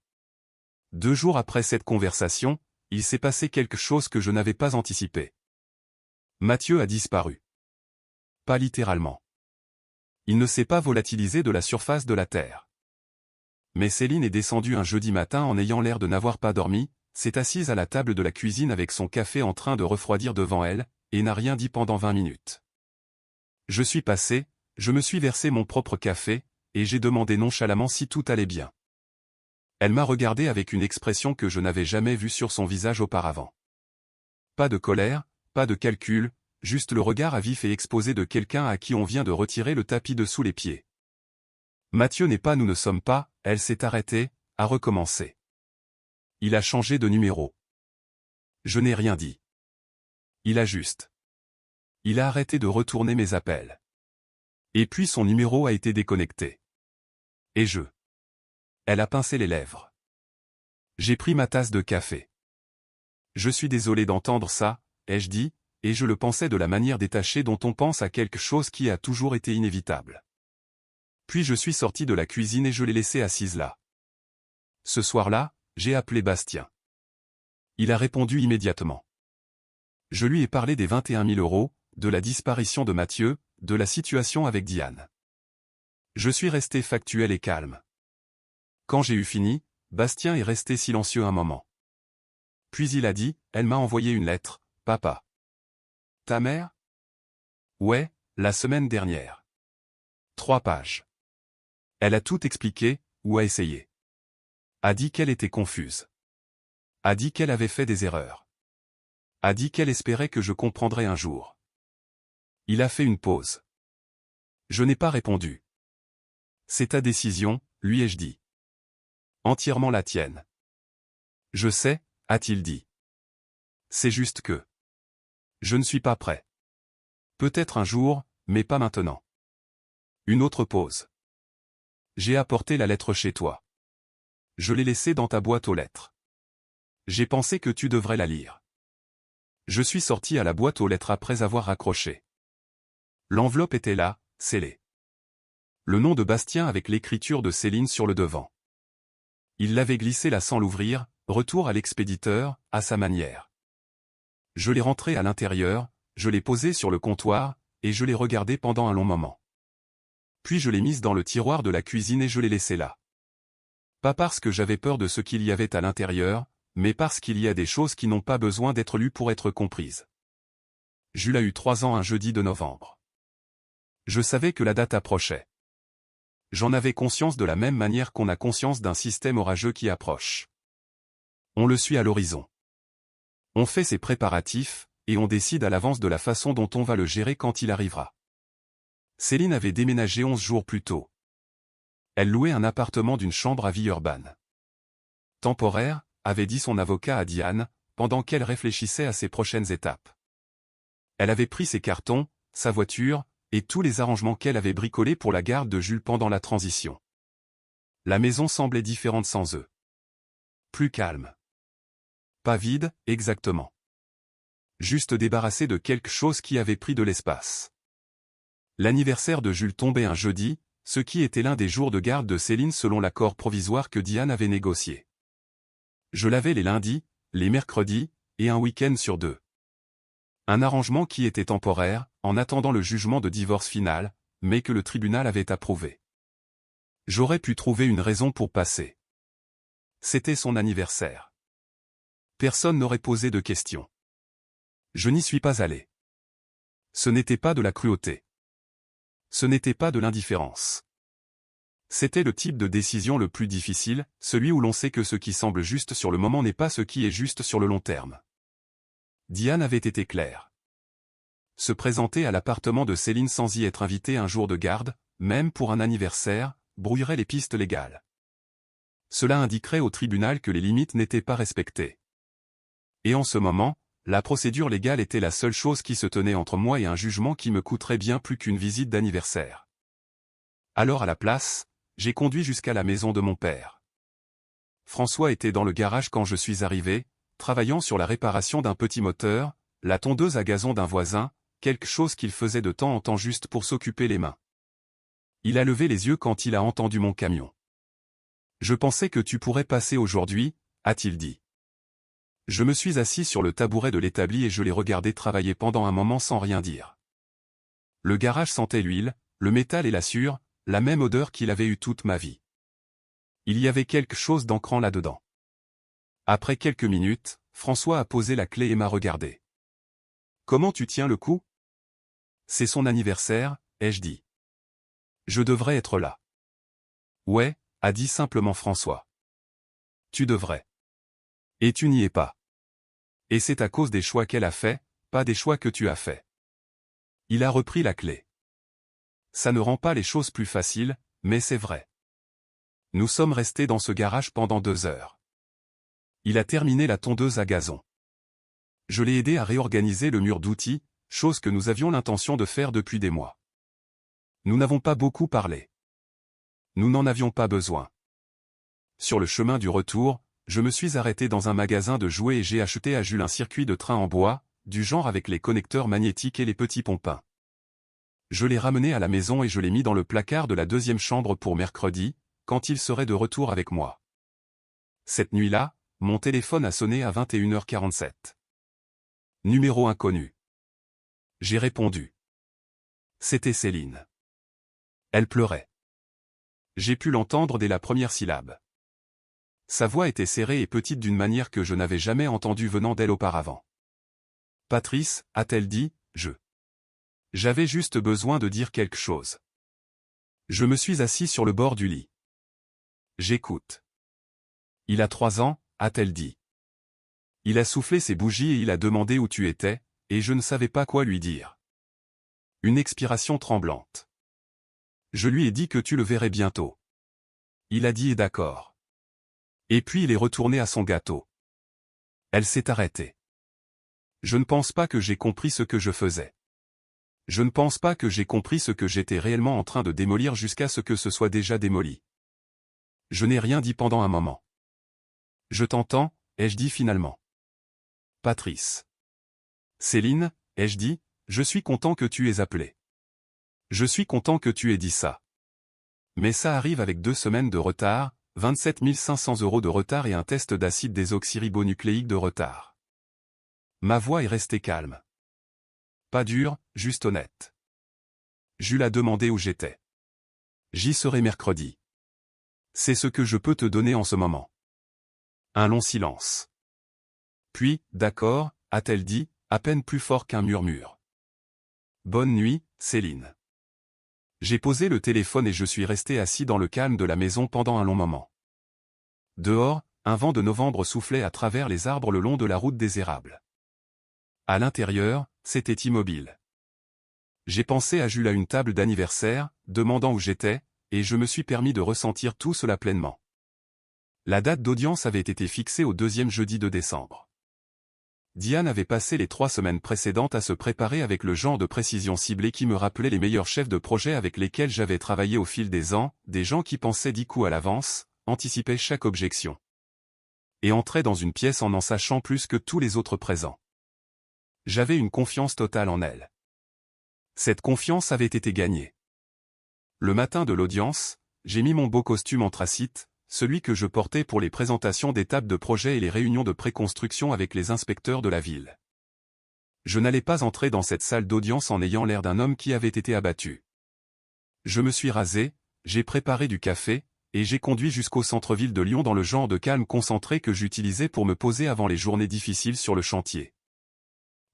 2 jours après cette conversation, il s'est passé quelque chose que je n'avais pas anticipé. Mathieu a disparu. Pas littéralement. Il ne s'est pas volatilisé de la surface de la Terre. Mais Céline est descendue un jeudi matin en ayant l'air de n'avoir pas dormi, s'est assise à la table de la cuisine avec son café en train de refroidir devant elle, et n'a rien dit pendant 20 minutes. Je suis passé, je me suis versé mon propre café, et j'ai demandé nonchalamment si tout allait bien. Elle m'a regardé avec une expression que je n'avais jamais vue sur son visage auparavant. Pas de colère, pas de calcul, juste le regard à vif et exposé de quelqu'un à qui on vient de retirer le tapis de sous les pieds. Mathieu n'est pas nous ne sommes pas, elle s'est arrêtée, a recommencé. Il a changé de numéro. Je n'ai rien dit. Il a juste. Il a arrêté de retourner mes appels. Et puis son numéro a été déconnecté. Et je. Elle a pincé les lèvres. J'ai pris ma tasse de café. Je suis désolé d'entendre ça, ai-je dit, et je le pensais de la manière détachée dont on pense à quelque chose qui a toujours été inévitable. Puis je suis sorti de la cuisine et je l'ai laissée assise là. Ce soir-là, j'ai appelé Bastien. Il a répondu immédiatement. Je lui ai parlé des 21 000 €, de la disparition de Mathieu, de la situation avec Diane. Je suis resté factuel et calme. Quand j'ai eu fini, Bastien est resté silencieux un moment. Puis il a dit, elle m'a envoyé une lettre, papa. Ta mère? Ouais, la semaine dernière. 3 pages. Elle a tout expliqué, ou a essayé. A dit qu'elle était confuse. A dit qu'elle avait fait des erreurs. A dit qu'elle espérait que je comprendrais un jour. Il a fait une pause. Je n'ai pas répondu. C'est ta décision, lui ai-je dit. Entièrement la tienne. Je sais, a-t-il dit. C'est juste que. Je ne suis pas prêt. Peut-être un jour, mais pas maintenant. Une autre pause. J'ai apporté la lettre chez toi. Je l'ai laissée dans ta boîte aux lettres. J'ai pensé que tu devrais la lire. Je suis sorti à la boîte aux lettres après avoir raccroché. L'enveloppe était là, scellée. Le nom de Bastien avec l'écriture de Céline sur le devant. Il l'avait glissée là sans l'ouvrir, retour à l'expéditeur, à sa manière. Je l'ai rentrée à l'intérieur, je l'ai posée sur le comptoir, et je l'ai regardée pendant un long moment. Puis je l'ai mise dans le tiroir de la cuisine et je l'ai laissée là. Pas parce que j'avais peur de ce qu'il y avait à l'intérieur, mais parce qu'il y a des choses qui n'ont pas besoin d'être lues pour être comprises. Jules a eu 3 ans un jeudi de novembre. Je savais que la date approchait. J'en avais conscience de la même manière qu'on a conscience d'un système orageux qui approche. On le suit à l'horizon. On fait ses préparatifs, et on décide à l'avance de la façon dont on va le gérer quand il arrivera. Céline avait déménagé 11 jours plus tôt. Elle louait un appartement d'une chambre à Villeurbanne. Temporaire, avait dit son avocat à Diane, pendant qu'elle réfléchissait à ses prochaines étapes. Elle avait pris ses cartons, sa voiture, et tous les arrangements qu'elle avait bricolés pour la garde de Jules pendant la transition. La maison semblait différente sans eux. Plus calme. Pas vide, exactement. Juste débarrassée de quelque chose qui avait pris de l'espace. L'anniversaire de Jules tombait un jeudi, ce qui était l'un des jours de garde de Céline selon l'accord provisoire que Diane avait négocié. Je l'avais les lundis, les mercredis, et un week-end sur 2. Un arrangement qui était temporaire, en attendant le jugement de divorce final, mais que le tribunal avait approuvé. J'aurais pu trouver une raison pour passer. C'était son anniversaire. Personne n'aurait posé de questions. Je n'y suis pas allé. Ce n'était pas de la cruauté. Ce n'était pas de l'indifférence. C'était le type de décision le plus difficile, celui où l'on sait que ce qui semble juste sur le moment n'est pas ce qui est juste sur le long terme. Diane avait été claire. Se présenter à l'appartement de Céline sans y être invité un jour de garde, même pour un anniversaire, brouillerait les pistes légales. Cela indiquerait au tribunal que les limites n'étaient pas respectées. Et en ce moment, la procédure légale était la seule chose qui se tenait entre moi et un jugement qui me coûterait bien plus qu'une visite d'anniversaire. Alors à la place, j'ai conduit jusqu'à la maison de mon père. François était dans le garage quand je suis arrivé, travaillant sur la réparation d'un petit moteur, la tondeuse à gazon d'un voisin, quelque chose qu'il faisait de temps en temps juste pour s'occuper les mains. Il a levé les yeux quand il a entendu mon camion. « Je pensais que tu pourrais passer aujourd'hui, » a-t-il dit. Je me suis assis sur le tabouret de l'établi et je l'ai regardé travailler pendant un moment sans rien dire. Le garage sentait l'huile, le métal et la sueur, la même odeur qu'il avait eue toute ma vie. Il y avait quelque chose d'ancrant là-dedans. Après quelques minutes, François a posé la clé et m'a regardé. « Comment tu tiens le coup ? » « C'est son anniversaire, ai-je dit. Je devrais être là. »« Ouais, » a dit simplement François. « Tu devrais. Et tu n'y es pas. Et c'est à cause des choix qu'elle a fait, pas des choix que tu as fait. » Il a repris la clé. Ça ne rend pas les choses plus faciles, mais c'est vrai. Nous sommes restés dans ce garage pendant 2 heures. Il a terminé la tondeuse à gazon. Je l'ai aidé à réorganiser le mur d'outils, chose que nous avions l'intention de faire depuis des mois. Nous n'avons pas beaucoup parlé. Nous n'en avions pas besoin. Sur le chemin du retour, je me suis arrêté dans un magasin de jouets et j'ai acheté à Jules un circuit de train en bois, du genre avec les connecteurs magnétiques et les petits pompins. Je l'ai ramené à la maison et je l'ai mis dans le placard de la deuxième chambre pour mercredi, quand il serait de retour avec moi. Cette nuit-là, mon téléphone a sonné à 21h47. Numéro inconnu. J'ai répondu. C'était Céline. Elle pleurait. J'ai pu l'entendre dès la première syllabe. Sa voix était serrée et petite d'une manière que je n'avais jamais entendue venant d'elle auparavant. « Patrice, a-t-elle dit, J'avais juste besoin de dire quelque chose. » Je me suis assis sur le bord du lit. « J'écoute. »« Il a 3 ans, a-t-elle dit. » Il a soufflé ses bougies et il a demandé où tu étais, et je ne savais pas quoi lui dire. Une expiration tremblante. Je lui ai dit que tu le verrais bientôt. Il a dit d'accord. Et puis il est retourné à son gâteau. Elle s'est arrêtée. Je ne pense pas que j'ai compris ce que je faisais. Je ne pense pas que j'ai compris ce que j'étais réellement en train de démolir jusqu'à ce que ce soit déjà démoli. Je n'ai rien dit pendant un moment. Je t'entends, ai-je dit finalement. Patrice. Céline, ai-je dit, je suis content que tu aies appelé. Je suis content que tu aies dit ça. Mais ça arrive avec 2 semaines de retard, 27 500 € de retard et un test d'acide désoxyribonucléique de retard. Ma voix est restée calme. Pas dure, juste honnête. Jules a demandé où j'étais. J'y serai mercredi. C'est ce que je peux te donner en ce moment. Un long silence. Puis, d'accord, a-t-elle dit, à peine plus fort qu'un murmure. Bonne nuit, Céline. J'ai posé le téléphone et je suis resté assis dans le calme de la maison pendant un long moment. Dehors, un vent de novembre soufflait à travers les arbres le long de la route des érables. À l'intérieur, c'était immobile. J'ai pensé à Jules à une table d'anniversaire, demandant où j'étais, et je me suis permis de ressentir tout cela pleinement. La date d'audience avait été fixée au 2e jeudi de décembre. Diane avait passé les 3 semaines précédentes à se préparer avec le genre de précision ciblée qui me rappelait les meilleurs chefs de projet avec lesquels j'avais travaillé au fil des ans, des gens qui pensaient 10 coups à l'avance, anticipaient chaque objection. Et entraient dans une pièce en sachant plus que tous les autres présents. J'avais une confiance totale en elle. Cette confiance avait été gagnée. Le matin de l'audience, j'ai mis mon beau costume anthracite, celui que je portais pour les présentations d'étapes de projet et les réunions de préconstruction avec les inspecteurs de la ville. Je n'allais pas entrer dans cette salle d'audience en ayant l'air d'un homme qui avait été abattu. Je me suis rasé, j'ai préparé du café, et j'ai conduit jusqu'au centre-ville de Lyon dans le genre de calme concentré que j'utilisais pour me poser avant les journées difficiles sur le chantier.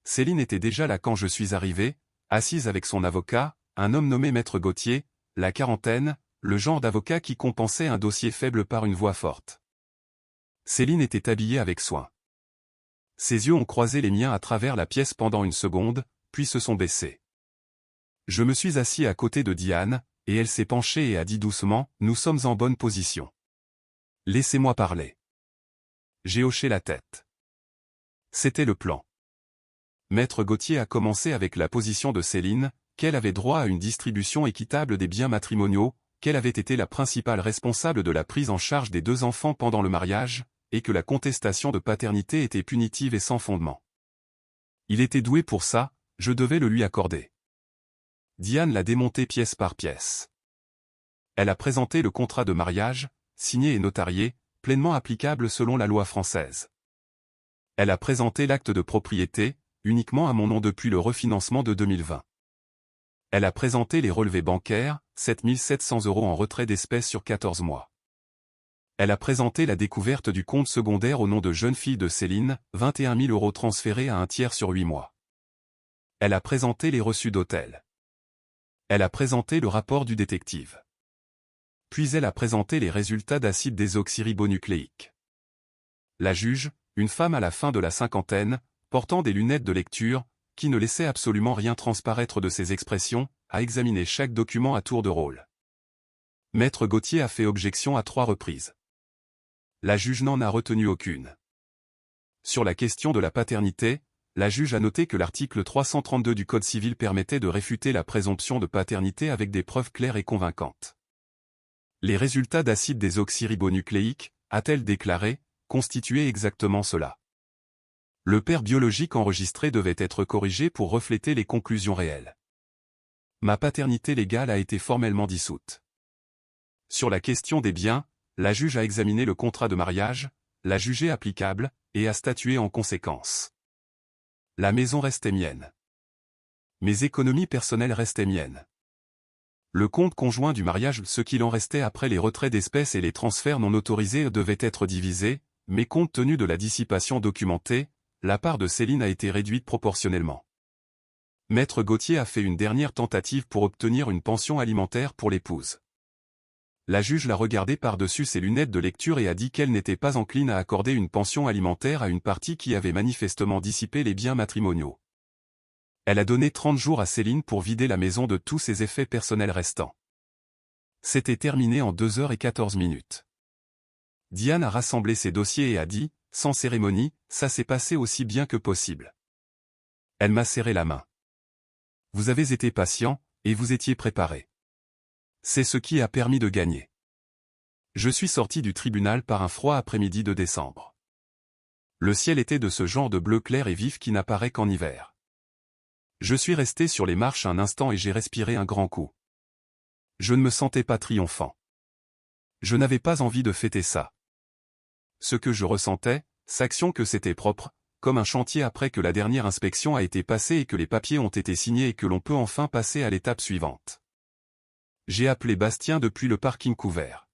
Céline était déjà là quand je suis arrivé, assise avec son avocat, un homme nommé Maître Gauthier, la quarantaine, le genre d'avocat qui compensait un dossier faible par une voix forte. Céline était habillée avec soin. Ses yeux ont croisé les miens à travers la pièce pendant une seconde, puis se sont baissés. Je me suis assis à côté de Diane, et elle s'est penchée et a dit doucement, « Nous sommes en bonne position. Laissez-moi parler. » J'ai hoché la tête. C'était le plan. Maître Gauthier a commencé avec la position de Céline, qu'elle avait droit à une distribution équitable des biens matrimoniaux, qu'elle avait été la principale responsable de la prise en charge des 2 enfants pendant le mariage, et que la contestation de paternité était punitive et sans fondement. Il était doué pour ça, je devais le lui accorder. Diane l'a démonté pièce par pièce. Elle a présenté le contrat de mariage, signé et notarié, pleinement applicable selon la loi française. Elle a présenté l'acte de propriété, uniquement à mon nom depuis le refinancement de 2020. Elle a présenté les relevés bancaires, 7 700 € en retrait d'espèces sur 14 mois. Elle a présenté la découverte du compte secondaire au nom de jeune fille de Céline, 21 000 € transférés à un tiers sur 8 mois. Elle a présenté les reçus d'hôtel. Elle a présenté le rapport du détective. Puis elle a présenté les résultats d'acide désoxyribonucléique. La juge, une femme à la fin de la cinquantaine, portant des lunettes de lecture, qui ne laissait absolument rien transparaître de ses expressions, a examiné chaque document à tour de rôle. Maître Gauthier a fait objection à 3 reprises. La juge n'en a retenu aucune. Sur la question de la paternité, la juge a noté que l'article 332 du Code civil permettait de réfuter la présomption de paternité avec des preuves claires et convaincantes. Les résultats d'acide désoxyribonucléique, a-t-elle déclaré, constituaient exactement cela. Le père biologique enregistré devait être corrigé pour refléter les conclusions réelles. Ma paternité légale a été formellement dissoute. Sur la question des biens, la juge a examiné le contrat de mariage, l'a jugé applicable, et a statué en conséquence. La maison restait mienne. Mes économies personnelles restaient miennes. Le compte conjoint du mariage, ce qu'il en restait après les retraits d'espèces et les transferts non autorisés devait être divisé, mais compte tenu de la dissipation documentée, la part de Céline a été réduite proportionnellement. Maître Gauthier a fait une dernière tentative pour obtenir une pension alimentaire pour l'épouse. La juge l'a regardée par-dessus ses lunettes de lecture et a dit qu'elle n'était pas encline à accorder une pension alimentaire à une partie qui avait manifestement dissipé les biens matrimoniaux. Elle a donné 30 jours à Céline pour vider la maison de tous ses effets personnels restants. C'était terminé en 2h14. Diane a rassemblé ses dossiers et a dit, sans cérémonie, ça s'est passé aussi bien que possible. Elle m'a serré la main. Vous avez été patient, et vous étiez préparé. C'est ce qui a permis de gagner. Je suis sorti du tribunal par un froid après-midi de décembre. Le ciel était de ce genre de bleu clair et vif qui n'apparaît qu'en hiver. Je suis resté sur les marches un instant et j'ai respiré un grand coup. Je ne me sentais pas triomphant. Je n'avais pas envie de fêter ça. Ce que je ressentais, c'est que c'était propre, comme un chantier après que la dernière inspection a été passée et que les papiers ont été signés et que l'on peut enfin passer à l'étape suivante. J'ai appelé Bastien depuis le parking couvert.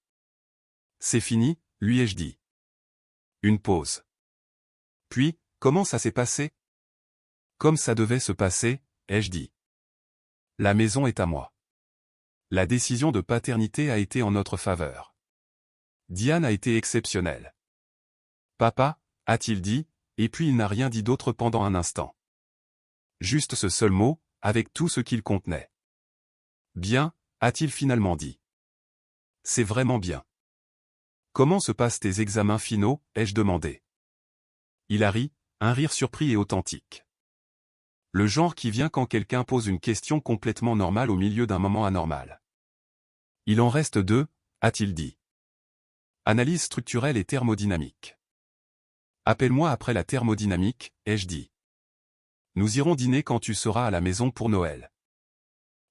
C'est fini, lui ai-je dit. Une pause. Puis, comment ça s'est passé? Comme ça devait se passer, ai-je dit. La maison est à moi. La décision de paternité a été en notre faveur. Diane a été exceptionnelle. Papa, a-t-il dit, et puis il n'a rien dit d'autre pendant un instant. Juste ce seul mot, avec tout ce qu'il contenait. Bien, a-t-il finalement dit. C'est vraiment bien. Comment se passent tes examens finaux, ai-je demandé. Il a ri, un rire surpris et authentique. Le genre qui vient quand quelqu'un pose une question complètement normale au milieu d'un moment anormal. Il en reste 2, a-t-il dit. Analyse structurelle et thermodynamique. Appelle-moi après la thermodynamique, ai-je dit. Nous irons dîner quand tu seras à la maison pour Noël.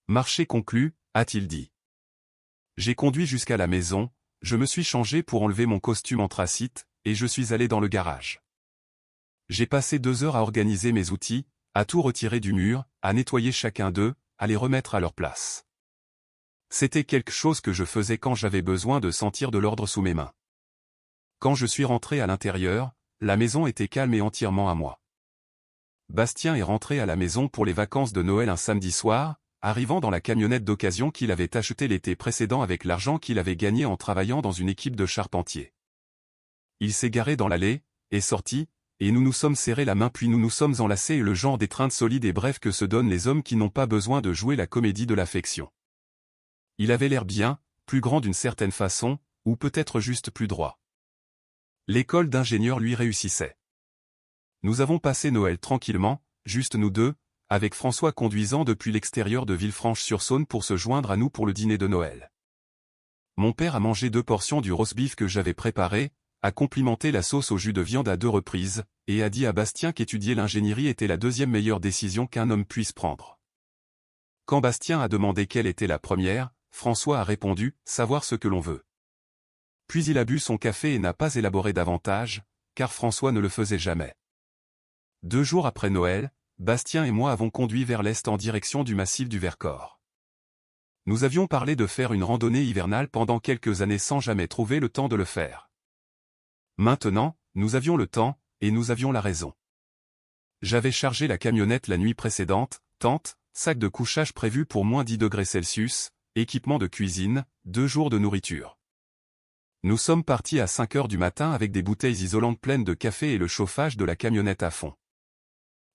Marché conclu, a-t-il dit. J'ai conduit jusqu'à la maison, je me suis changé pour enlever mon costume anthracite, et je suis allé dans le garage. J'ai passé 2 heures à organiser mes outils, à tout retirer du mur, à nettoyer chacun d'eux, à les remettre à leur place. C'était quelque chose que je faisais quand j'avais besoin de sentir de l'ordre sous mes mains. Quand je suis rentré à l'intérieur, la maison était calme et entièrement à moi. Bastien est rentré à la maison pour les vacances de Noël un samedi soir, arrivant dans la camionnette d'occasion qu'il avait achetée l'été précédent avec l'argent qu'il avait gagné en travaillant dans une équipe de charpentiers. Il s'est garé dans l'allée, est sorti, et nous nous sommes serrés la main puis nous nous sommes enlacés et le genre d'étreinte solide et bref que se donnent les hommes qui n'ont pas besoin de jouer la comédie de l'affection. Il avait l'air bien, plus grand d'une certaine façon, ou peut-être juste plus droit. L'école d'ingénieur lui réussissait. Nous avons passé Noël tranquillement, juste nous deux, avec François conduisant depuis l'extérieur de Villefranche-sur-Saône pour se joindre à nous pour le dîner de Noël. Mon père a mangé 2 portions du roast-beef que j'avais préparé, a complimenté la sauce au jus de viande à 2 reprises, et a dit à Bastien qu'étudier l'ingénierie était la 2e meilleure décision qu'un homme puisse prendre. Quand Bastien a demandé quelle était la première, François a répondu « savoir ce que l'on veut ». Puis il a bu son café et n'a pas élaboré davantage, car François ne le faisait jamais. 2 jours après Noël, Bastien et moi avons conduit vers l'est en direction du massif du Vercors. Nous avions parlé de faire une randonnée hivernale pendant quelques années sans jamais trouver le temps de le faire. Maintenant, nous avions le temps, et nous avions la raison. J'avais chargé la camionnette la nuit précédente, tente, sac de couchage prévu pour moins 10 degrés Celsius, équipement de cuisine, 2 jours de nourriture. Nous sommes partis à 5 heures du matin avec des bouteilles isolantes pleines de café et le chauffage de la camionnette à fond.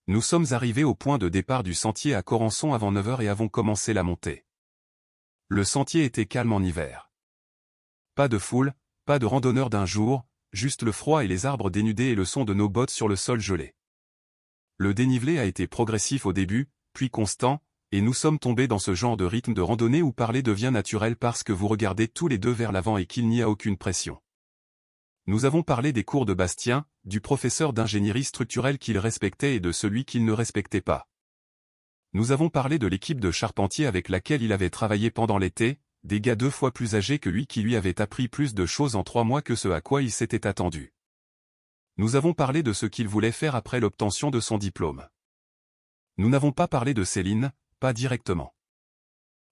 Nous sommes arrivés au point de départ du sentier à Corançon avant 9 heures et avons commencé la montée. Le sentier était calme en hiver. Pas de foule, pas de randonneurs d'un jour, juste le froid et les arbres dénudés et le son de nos bottes sur le sol gelé. Le dénivelé a été progressif au début, puis constant, et nous sommes tombés dans ce genre de rythme de randonnée où parler devient naturel parce que vous regardez tous les deux vers l'avant et qu'il n'y a aucune pression. Nous avons parlé des cours de Bastien, du professeur d'ingénierie structurelle qu'il respectait et de celui qu'il ne respectait pas. Nous avons parlé de l'équipe de charpentiers avec laquelle il avait travaillé pendant l'été, des gars 2 fois plus âgés que lui qui lui avaient appris plus de choses en 3 mois que ce à quoi il s'était attendu. Nous avons parlé de ce qu'il voulait faire après l'obtention de son diplôme. Nous n'avons pas parlé de Céline, pas directement.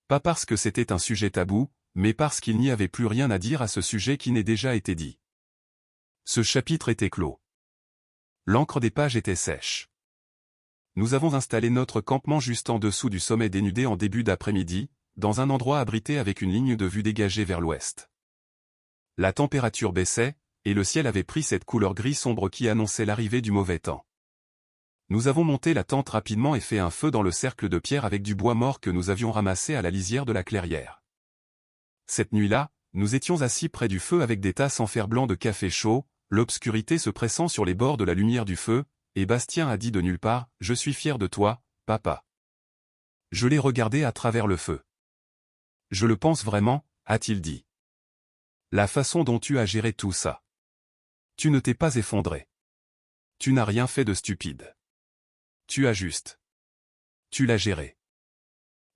Pas parce que c'était un sujet tabou, mais parce qu'il n'y avait plus rien à dire à ce sujet qui n'ait déjà été dit. Ce chapitre était clos. L'encre des pages était sèche. Nous avons installé notre campement juste en dessous du sommet dénudé en début d'après-midi, dans un endroit abrité avec une ligne de vue dégagée vers l'ouest. La température baissait, et le ciel avait pris cette couleur gris sombre qui annonçait l'arrivée du mauvais temps. Nous avons monté la tente rapidement et fait un feu dans le cercle de pierre avec du bois mort que nous avions ramassé à la lisière de la clairière. Cette nuit-là, nous étions assis près du feu avec des tasses en fer-blanc de café chaud, l'obscurité se pressant sur les bords de la lumière du feu, et Bastien a dit de nulle part « Je suis fier de toi, papa ». Je l'ai regardé à travers le feu. « Je le pense vraiment », a-t-il dit. « La façon dont tu as géré tout ça. Tu ne t'es pas effondré. Tu n'as rien fait de stupide. Tu as juste. Tu l'as géré. »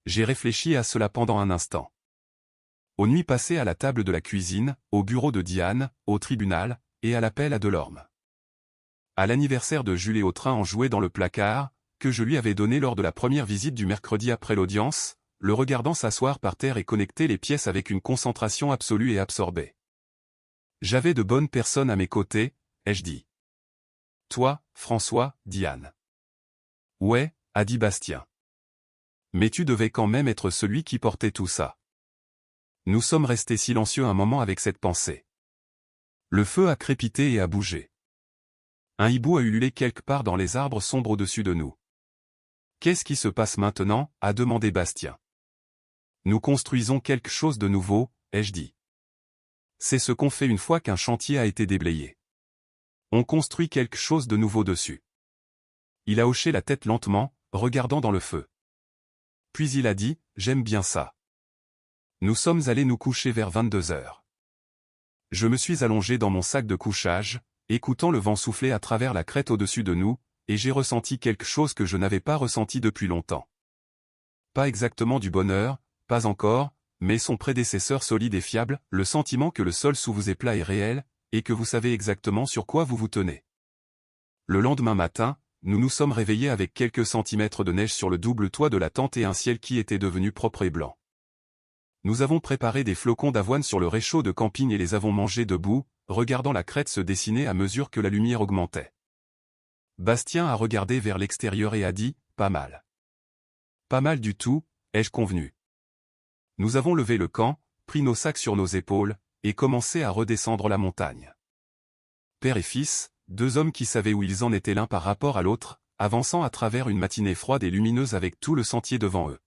J'ai réfléchi à cela pendant un instant. Aux nuits passées à la table de la cuisine, au bureau de Diane, au tribunal, et à l'appel à Delorme. À l'anniversaire de Jules et au train enjoué dans le placard, que je lui avais donné lors de la première visite du mercredi après l'audience, le regardant s'asseoir par terre et connecter les pièces avec une concentration absolue et absorbée. J'avais de bonnes personnes à mes côtés, ai-je dit. Toi, François, Diane. Ouais, a dit Bastien. Mais tu devais quand même être celui qui portait tout ça. Nous sommes restés silencieux un moment avec cette pensée. Le feu a crépité et a bougé. Un hibou a ululé quelque part dans les arbres sombres au-dessus de nous. Qu'est-ce qui se passe maintenant, a demandé Bastien. Nous construisons quelque chose de nouveau, ai-je dit. C'est ce qu'on fait une fois qu'un chantier a été déblayé. On construit quelque chose de nouveau dessus. Il a hoché la tête lentement, regardant dans le feu. Puis il a dit, j'aime bien ça. Nous sommes allés nous coucher vers 22 heures. Je me suis allongé dans mon sac de couchage, écoutant le vent souffler à travers la crête au-dessus de nous, et j'ai ressenti quelque chose que je n'avais pas ressenti depuis longtemps. Pas exactement du bonheur, pas encore, mais son prédécesseur solide et fiable, le sentiment que le sol sous vous est plat et réel, et que vous savez exactement sur quoi vous vous tenez. Le lendemain matin, nous nous sommes réveillés avec quelques centimètres de neige sur le double toit de la tente et un ciel qui était devenu propre et blanc. Nous avons préparé des flocons d'avoine sur le réchaud de camping et les avons mangés debout, regardant la crête se dessiner à mesure que la lumière augmentait. Bastien a regardé vers l'extérieur et a dit, pas mal. Pas mal du tout, ai-je convenu. Nous avons levé le camp, pris nos sacs sur nos épaules, et commencé à redescendre la montagne. Père et fils, deux hommes qui savaient où ils en étaient l'un par rapport à l'autre, avançant à travers une matinée froide et lumineuse avec tout le sentier devant eux.